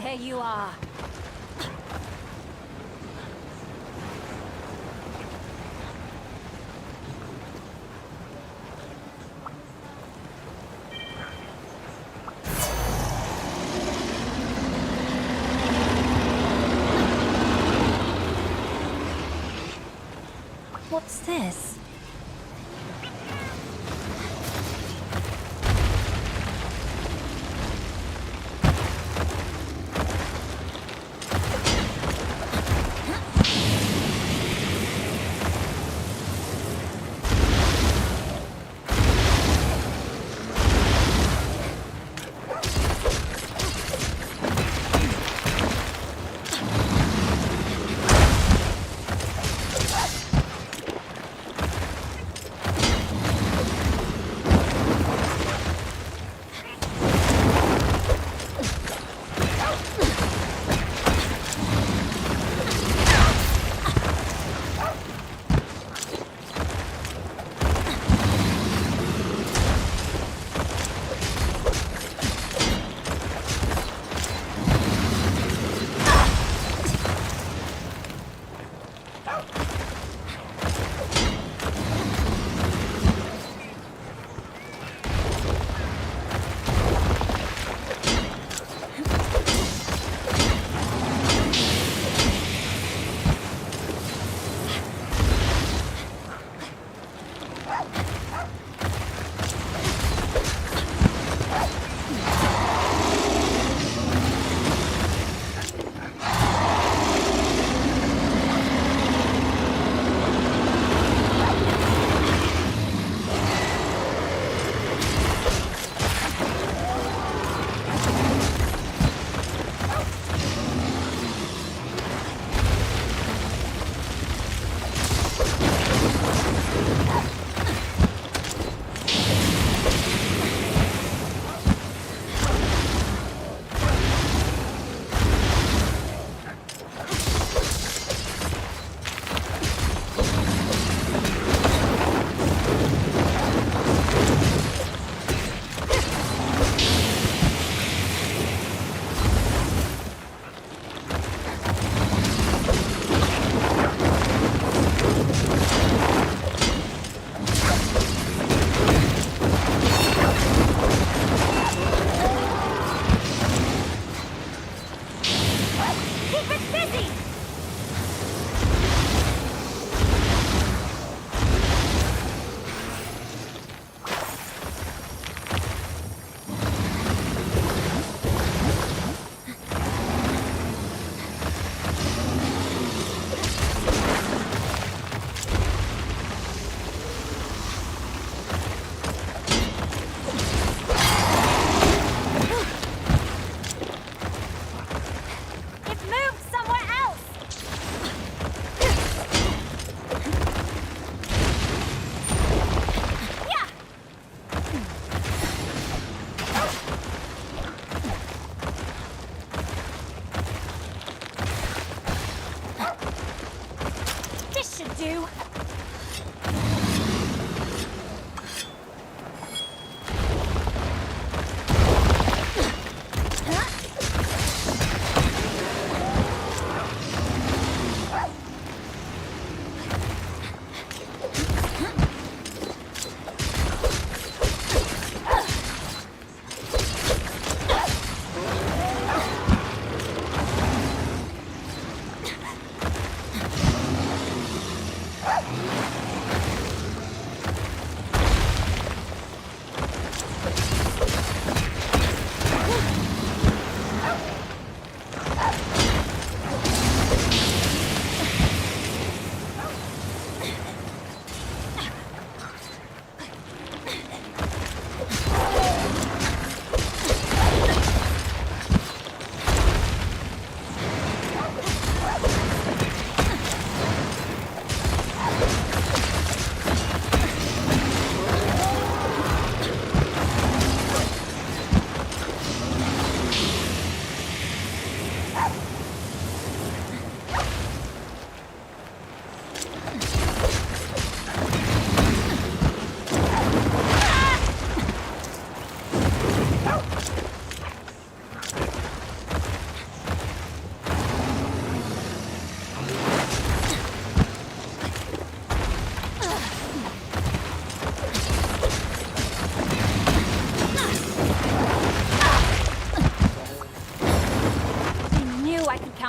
There you are. What's this?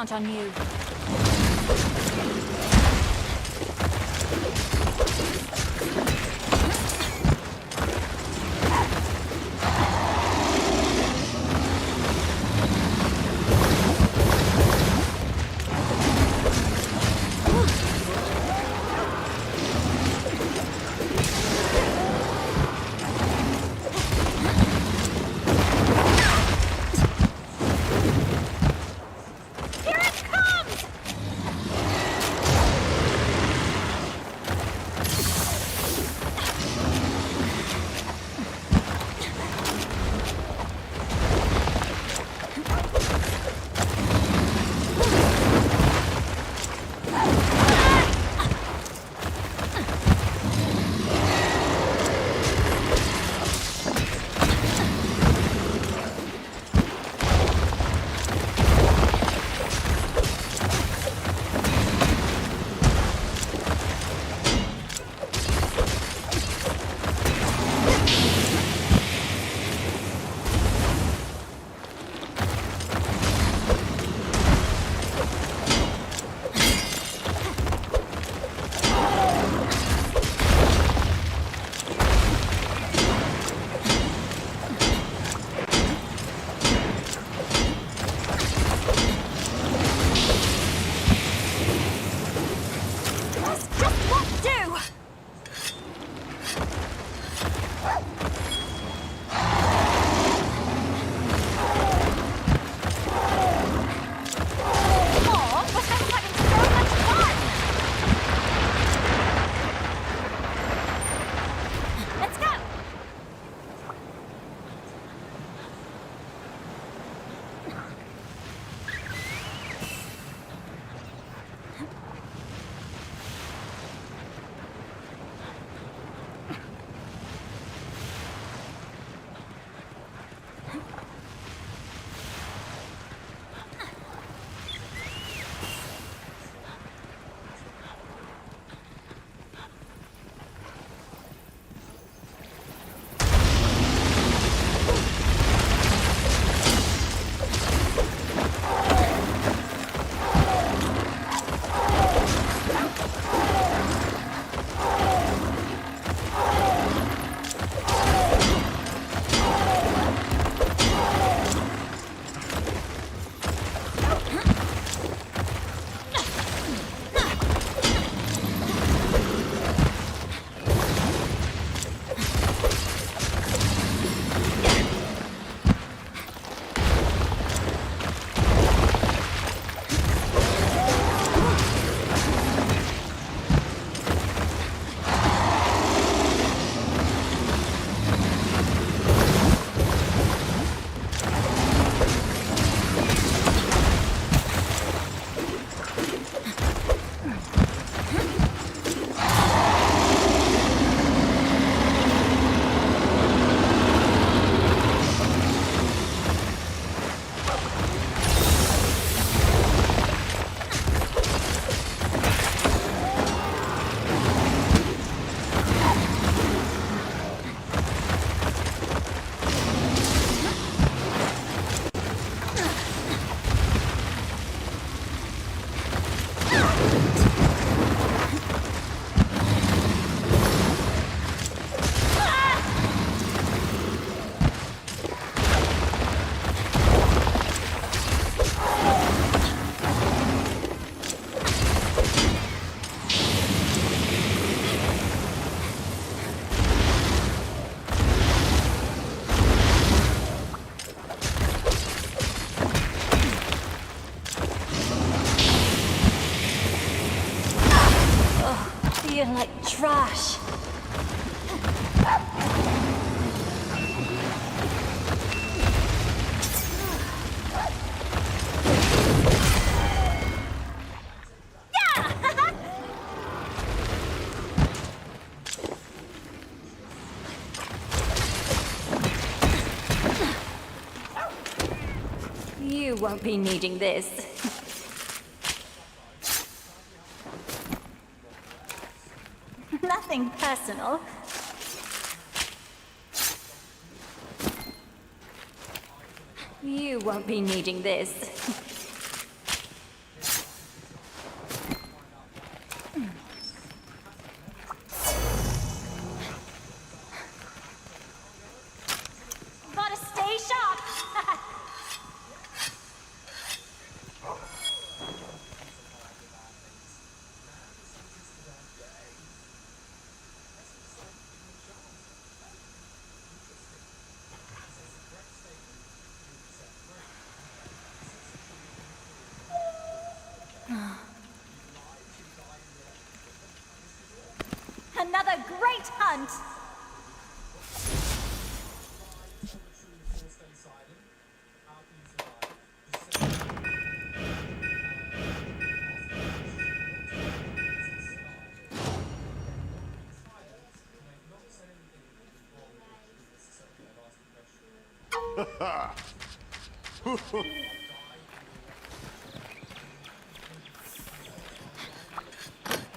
count on you. Feel like trash. You won't be needing this. Nothing personal. You won't be needing this. a great hunt!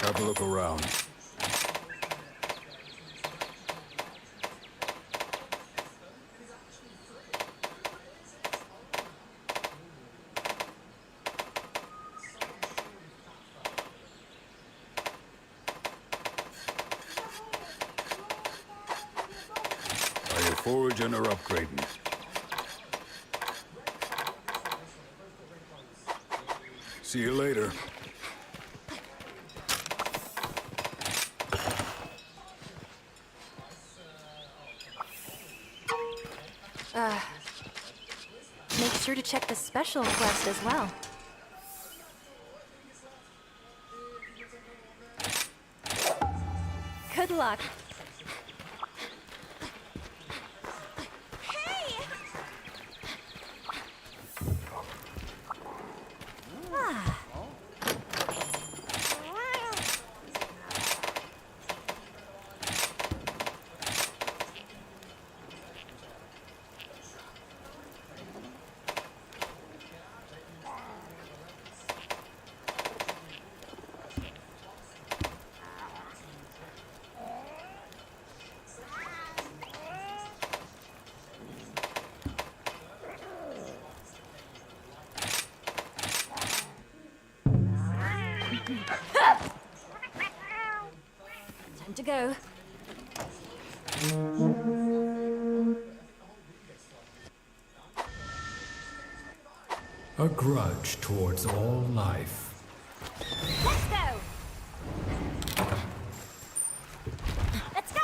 Have a look around. Are you foraging or upgrading? See you later. Make sure to check the special quest as well. Good luck. Time to go. A grudge towards all life. Let's go! Let's go!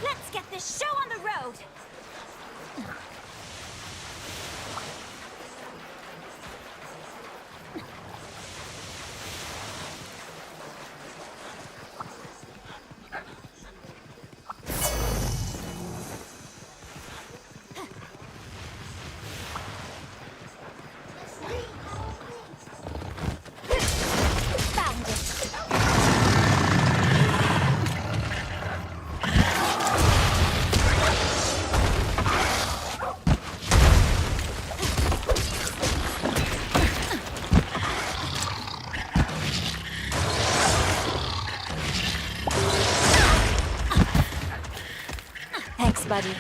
Let's get this show on the road! Found it! Thanks, buddy.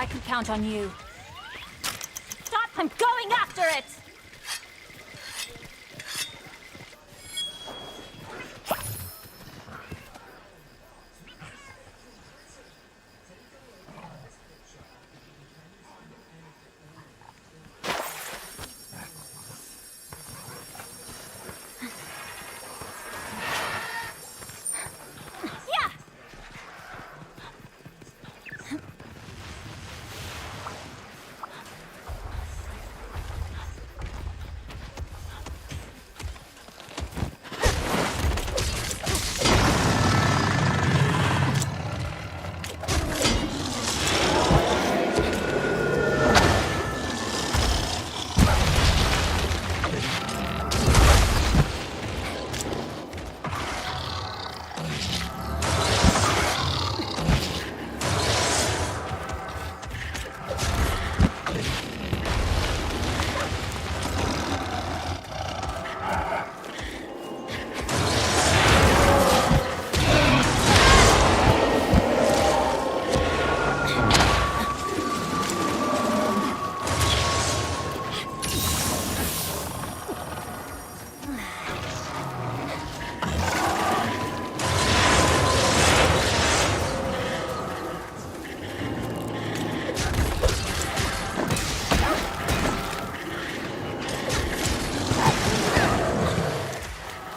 I can count on you. Stop! I'm going after it!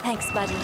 Thanks, buddy.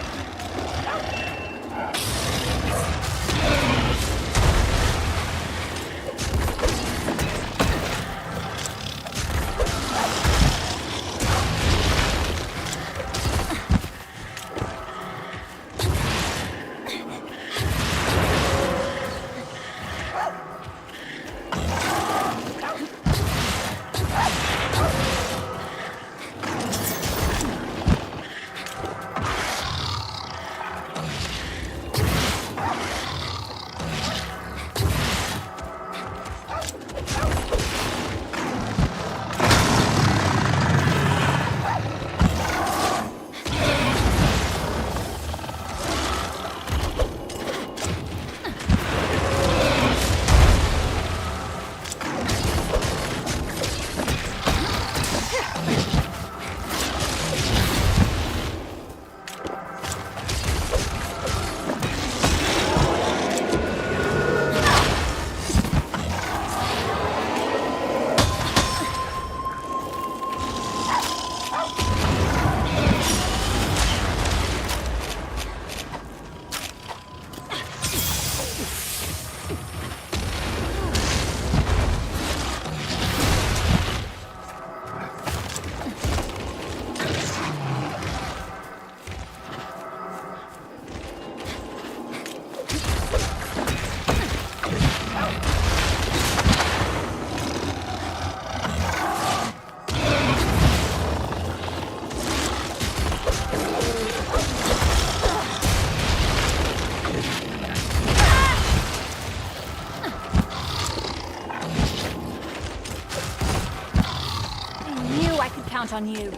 Count on you.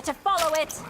To follow it.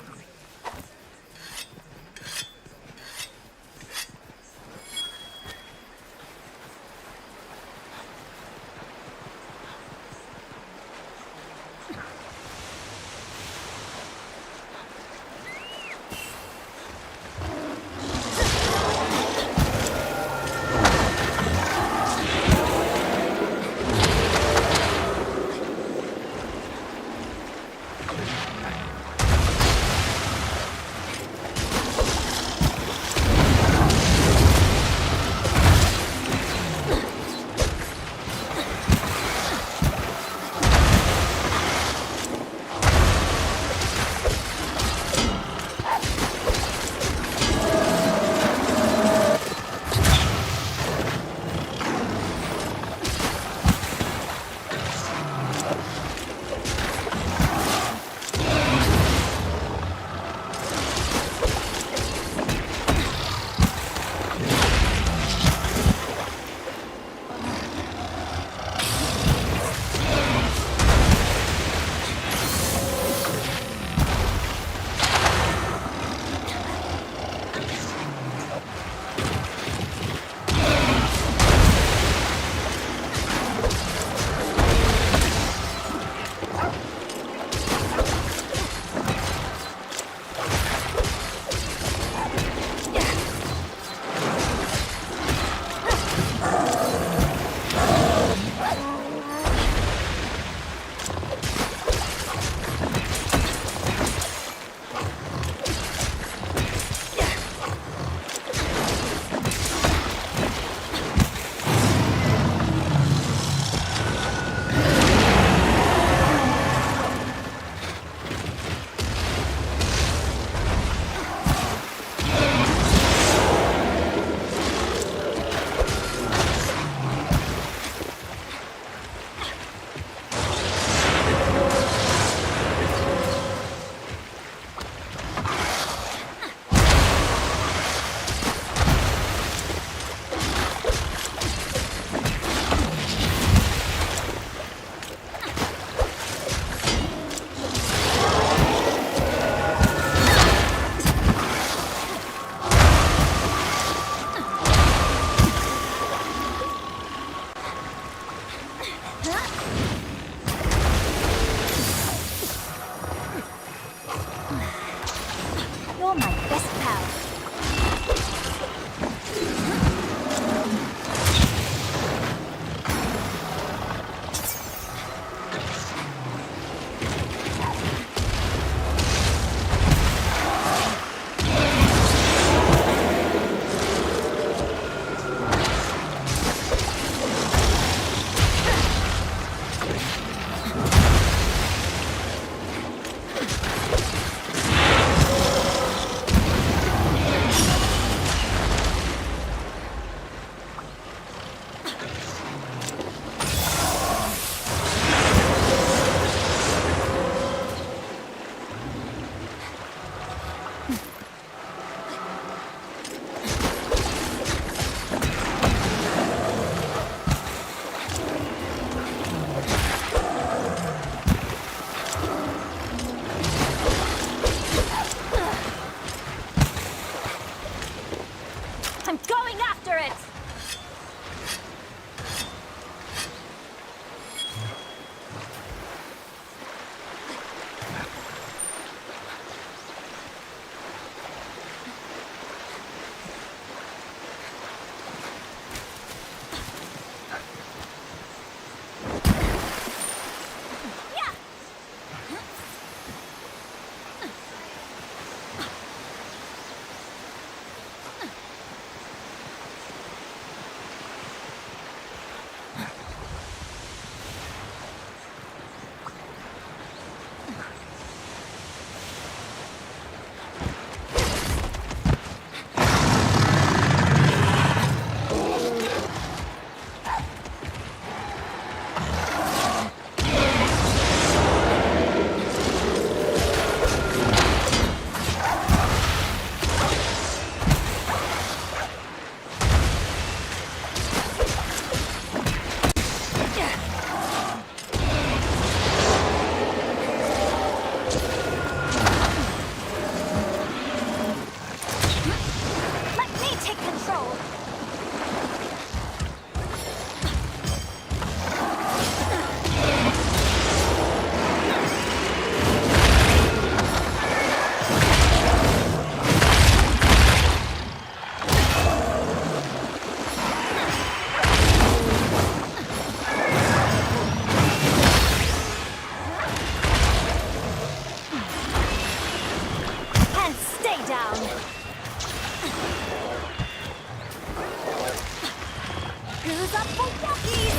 Who's up for walkies?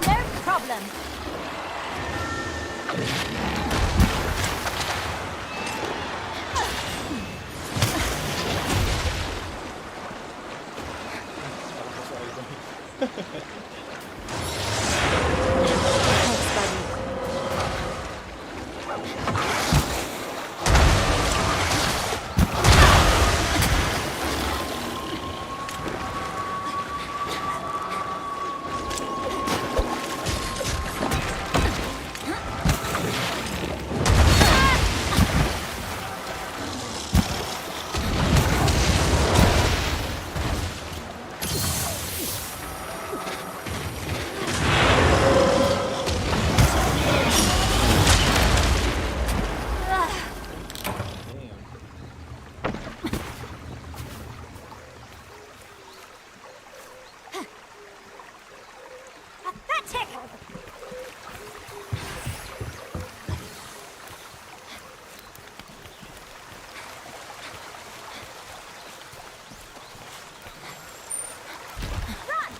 No problem. Thanks, buddy. Pathetic! Run!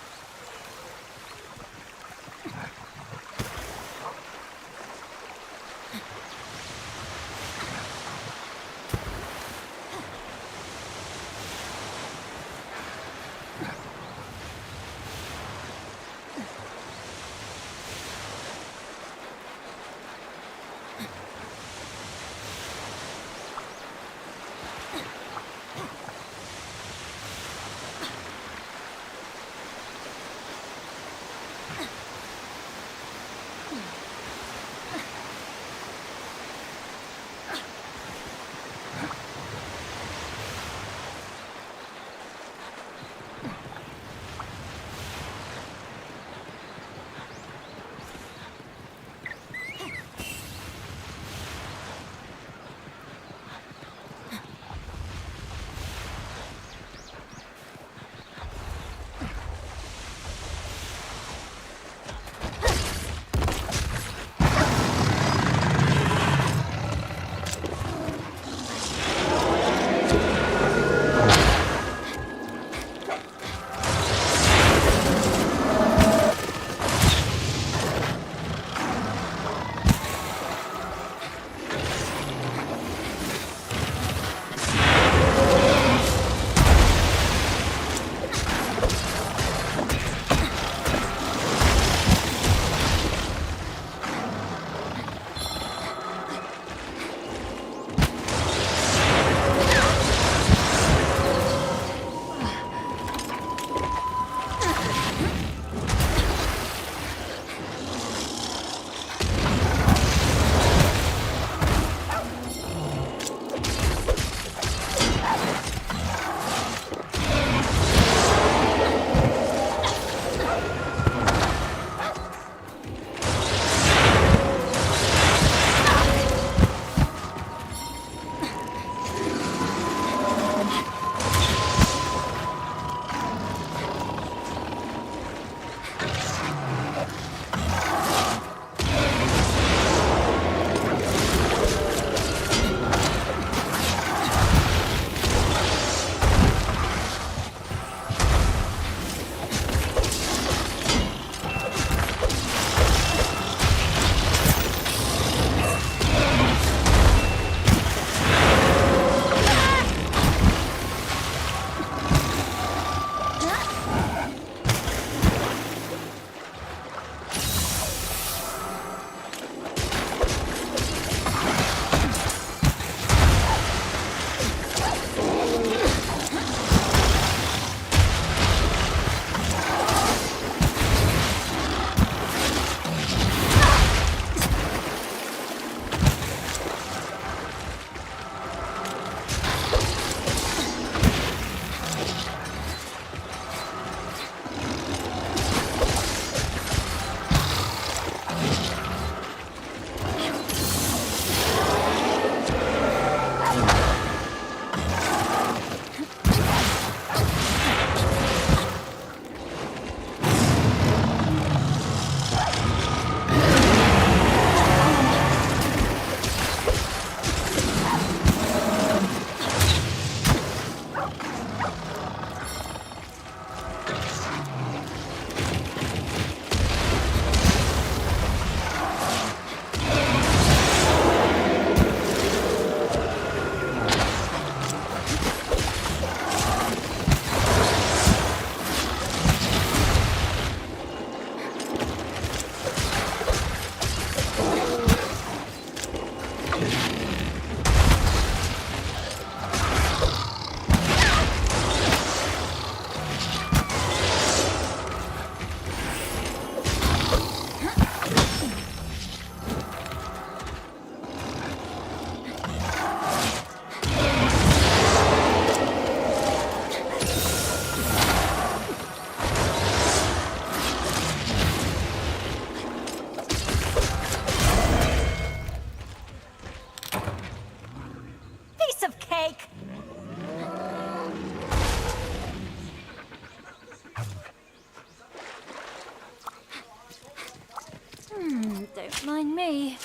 me.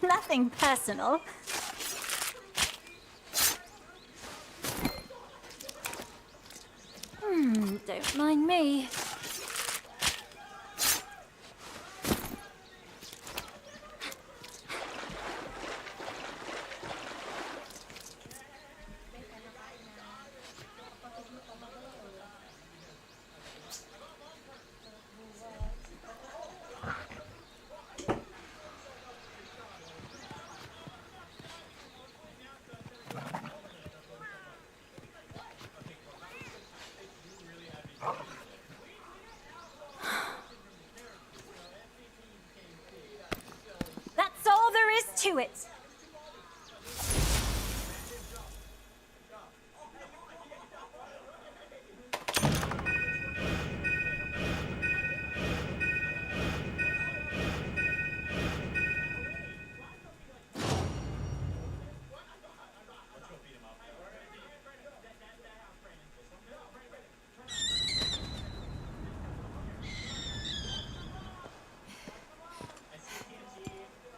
Nothing personal. Don't mind me. That's all there is to it.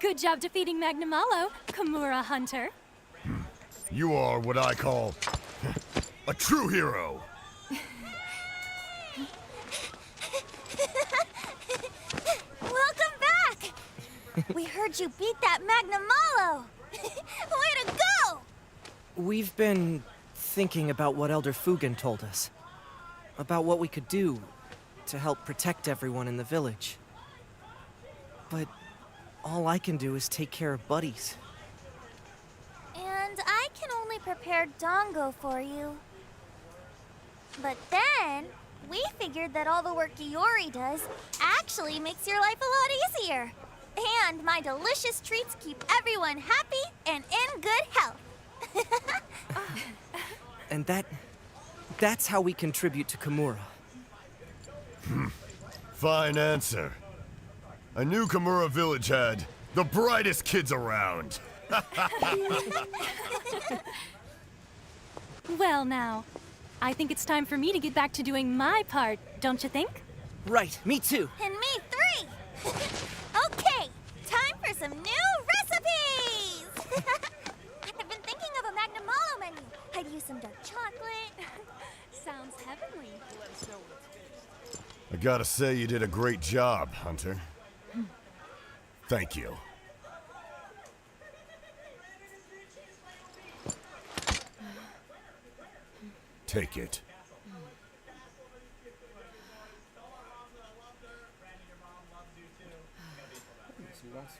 Good job defeating Magnamalo, Kimura Hunter. You are what I call a true hero. Welcome back! We heard you beat that Magnamalo! Way to go! We've been thinking about what Elder Fugen told us. About what we could do to help protect everyone in the village. But all I can do is take care of buddies. And I can only prepare Dongo for you. But then, we figured that all the work Iori does actually makes your life a lot easier. And my delicious treats keep everyone happy and in good health. And that's how we contribute to Kimura. Fine answer. I knew Kimura Village had the brightest kids around. Well now, I think it's time for me to get back to doing my part, don't you think? Right, me too. And me 3! Okay, time for some new recipes! I've been thinking of a Magnamalo menu. I'd use some dark chocolate. Sounds heavenly. I gotta say, you did a great job, Hunter. Thank you. Take it.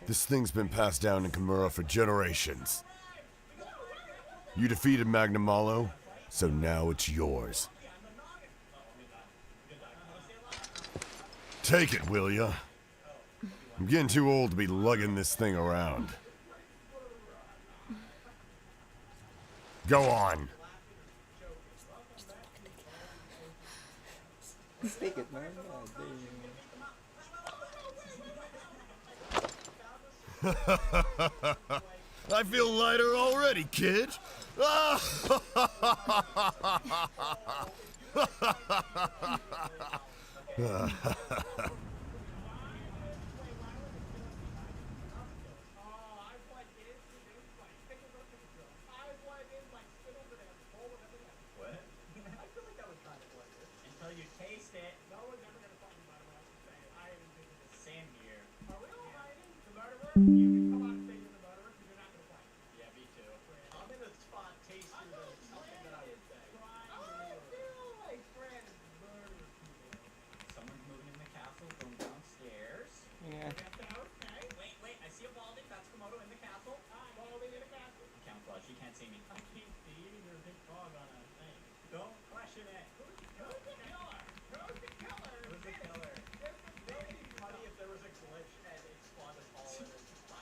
This thing's been passed down in Kimura for generations. You defeated Magnamalo, so now it's yours. Take it, will ya? I'm getting too old to be lugging this thing around. Go on. Take it, man. I feel lighter already, kid. Until you taste it. No one's ever gonna fucking buy what I'm saying. I am thinking the same here. Are we all hiding? The murderer? You can come out and say you're the murderer because you're not gonna fight. Yeah, me too. I'm in a spot tastier than something that I would say. I feel like Fran is murdering people. Someone's moving in the castle, going downstairs. Yeah. Okay. Wait, I see a Balding. That's Komodo in the castle. Balding in the castle. Camouflage, you can't see me. I can't see you. There's a big fog on a thing. Don't question it. Who's the killer? Who's the killer? Who's the killer? It'd be funny if there was a glitch and it spawned us all in 5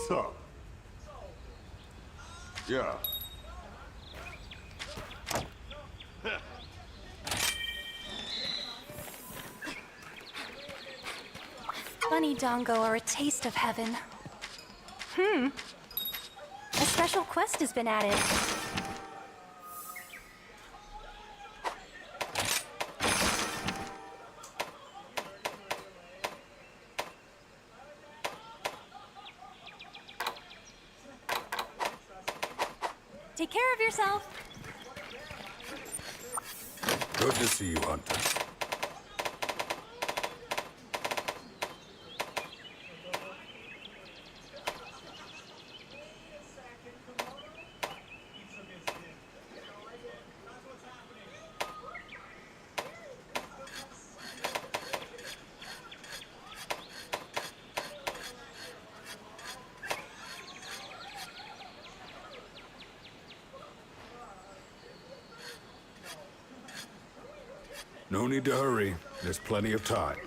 What's up? Yeah. Bunny Dongo are a taste of heaven. A special quest has been added. Take care of yourself. Good to see you, Hunter. No need to hurry. There's plenty of time.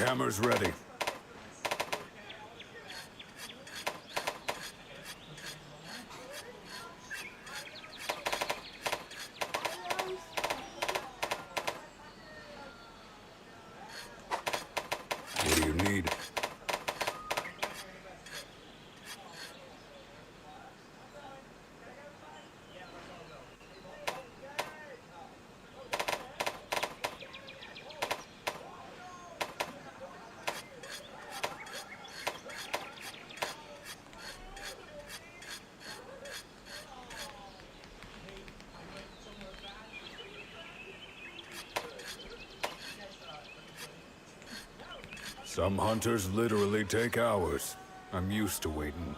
hammer's ready. What do you need? Some hunters literally take hours. I'm used to waiting.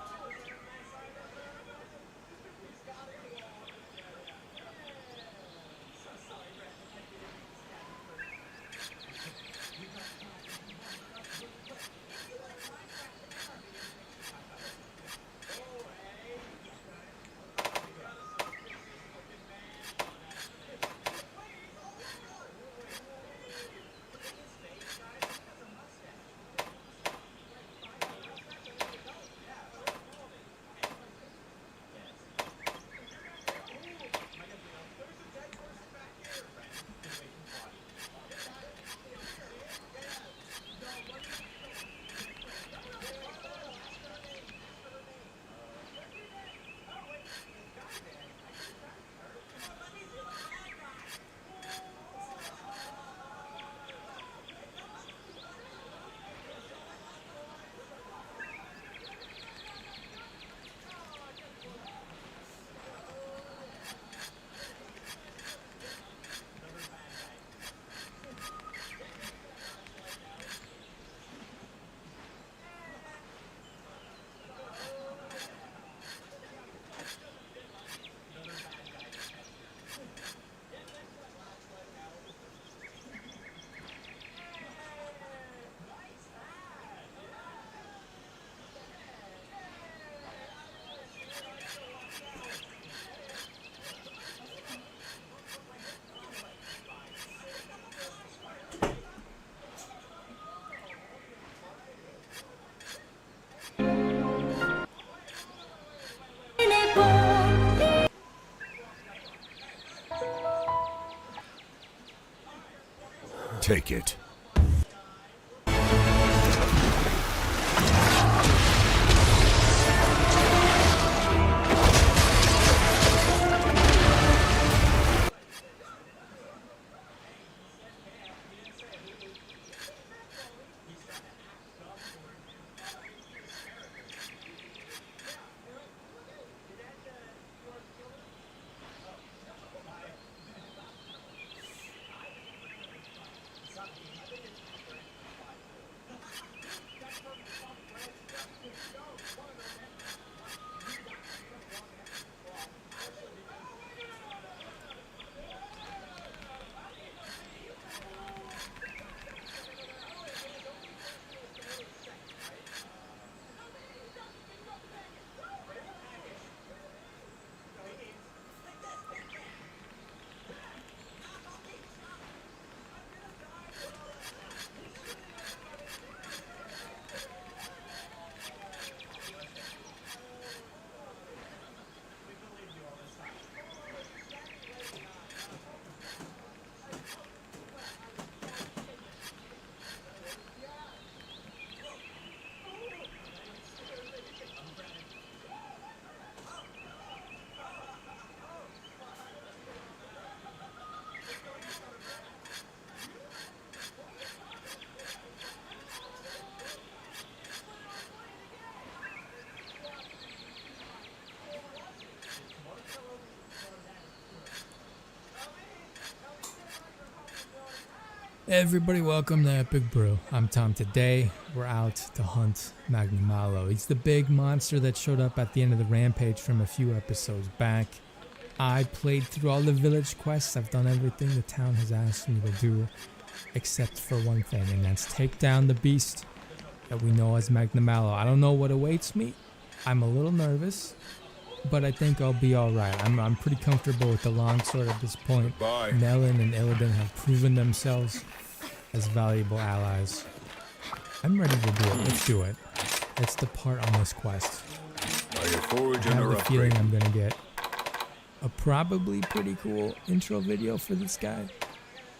Take it. Everybody, welcome to Epic Brew. I'm Tom. Today, we're out to hunt Magnamalo. He's the big monster that showed up at the end of the rampage from a few episodes back. I played through all the village quests. I've done everything the town has asked me to do, except for one thing, and that's take down the beast that we know as Magnamalo. I don't know what awaits me. I'm a little nervous, but I think I'll be alright. I'm pretty comfortable with the longsword at this point. Bye. Nellen and Illidan have proven themselves as valuable allies. I'm ready to do it. Let's do it. It's the part on this quest. Are you foraging I have or the feeling upgrading? I'm gonna get a probably pretty cool intro video for this guy.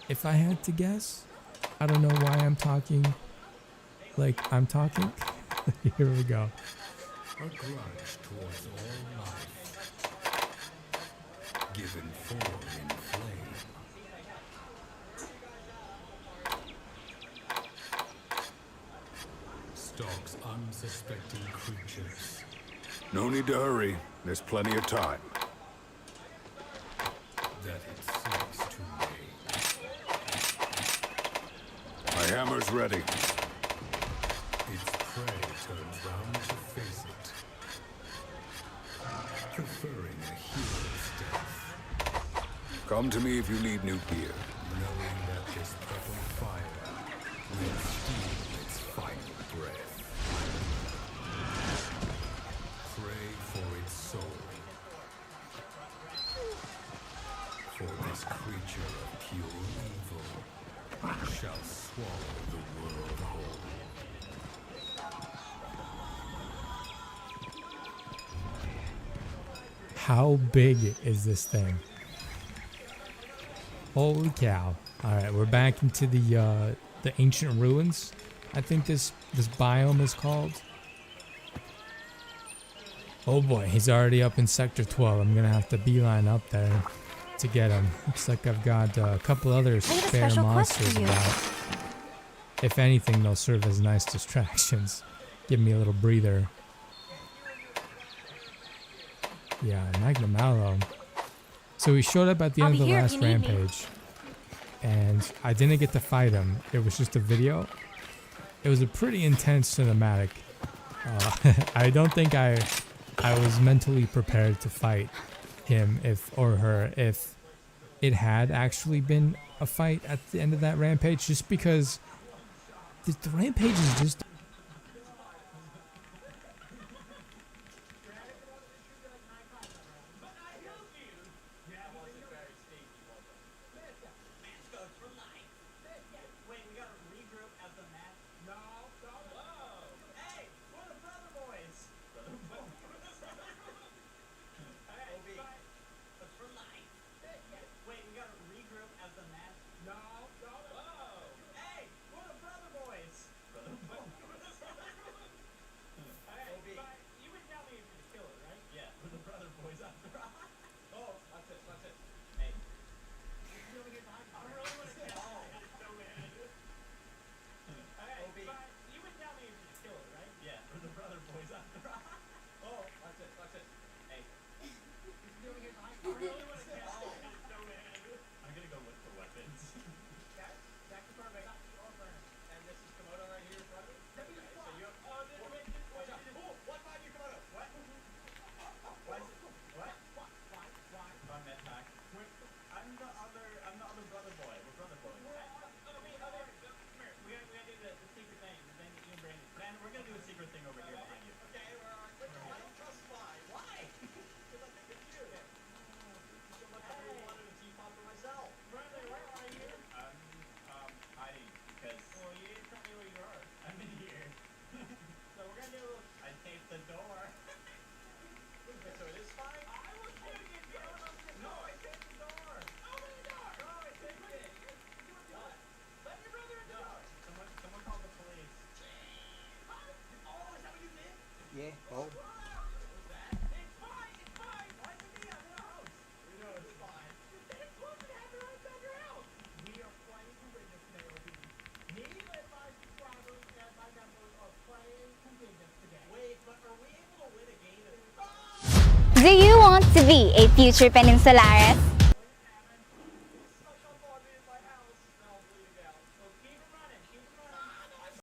If I had to guess, I don't know why I'm talking like I'm talking. Here we go. A grudge towards all life, given form in flame. Stalks unsuspecting creatures. No need to hurry. There's plenty of time. That it seeks to reign. My hammer's ready. Its prey turns round to face it, preferring a hero's death. Come to me if you need new gear, knowing that this purple fire will steal its final breath. Pray for its soul, for this creature of pure evil shall swallow the world whole. How big is this thing? Holy cow. Alright, we're back into the ancient ruins. I think this biome is called. Oh boy, he's already up in Sector 12. I'm gonna have to beeline up there to get him. Looks like I've got a couple other spare monsters about. If anything, they'll serve as nice distractions. Give me a little breather. Yeah, Magnamalo. So he showed up at the end of the last rampage, and I didn't get to fight him. It was just a video. It was a pretty intense cinematic. I don't think I was mentally prepared to fight him or her if it had actually been a fight at the end of that rampage, just because the rampage is just... Do you want to be a future Peninsulares?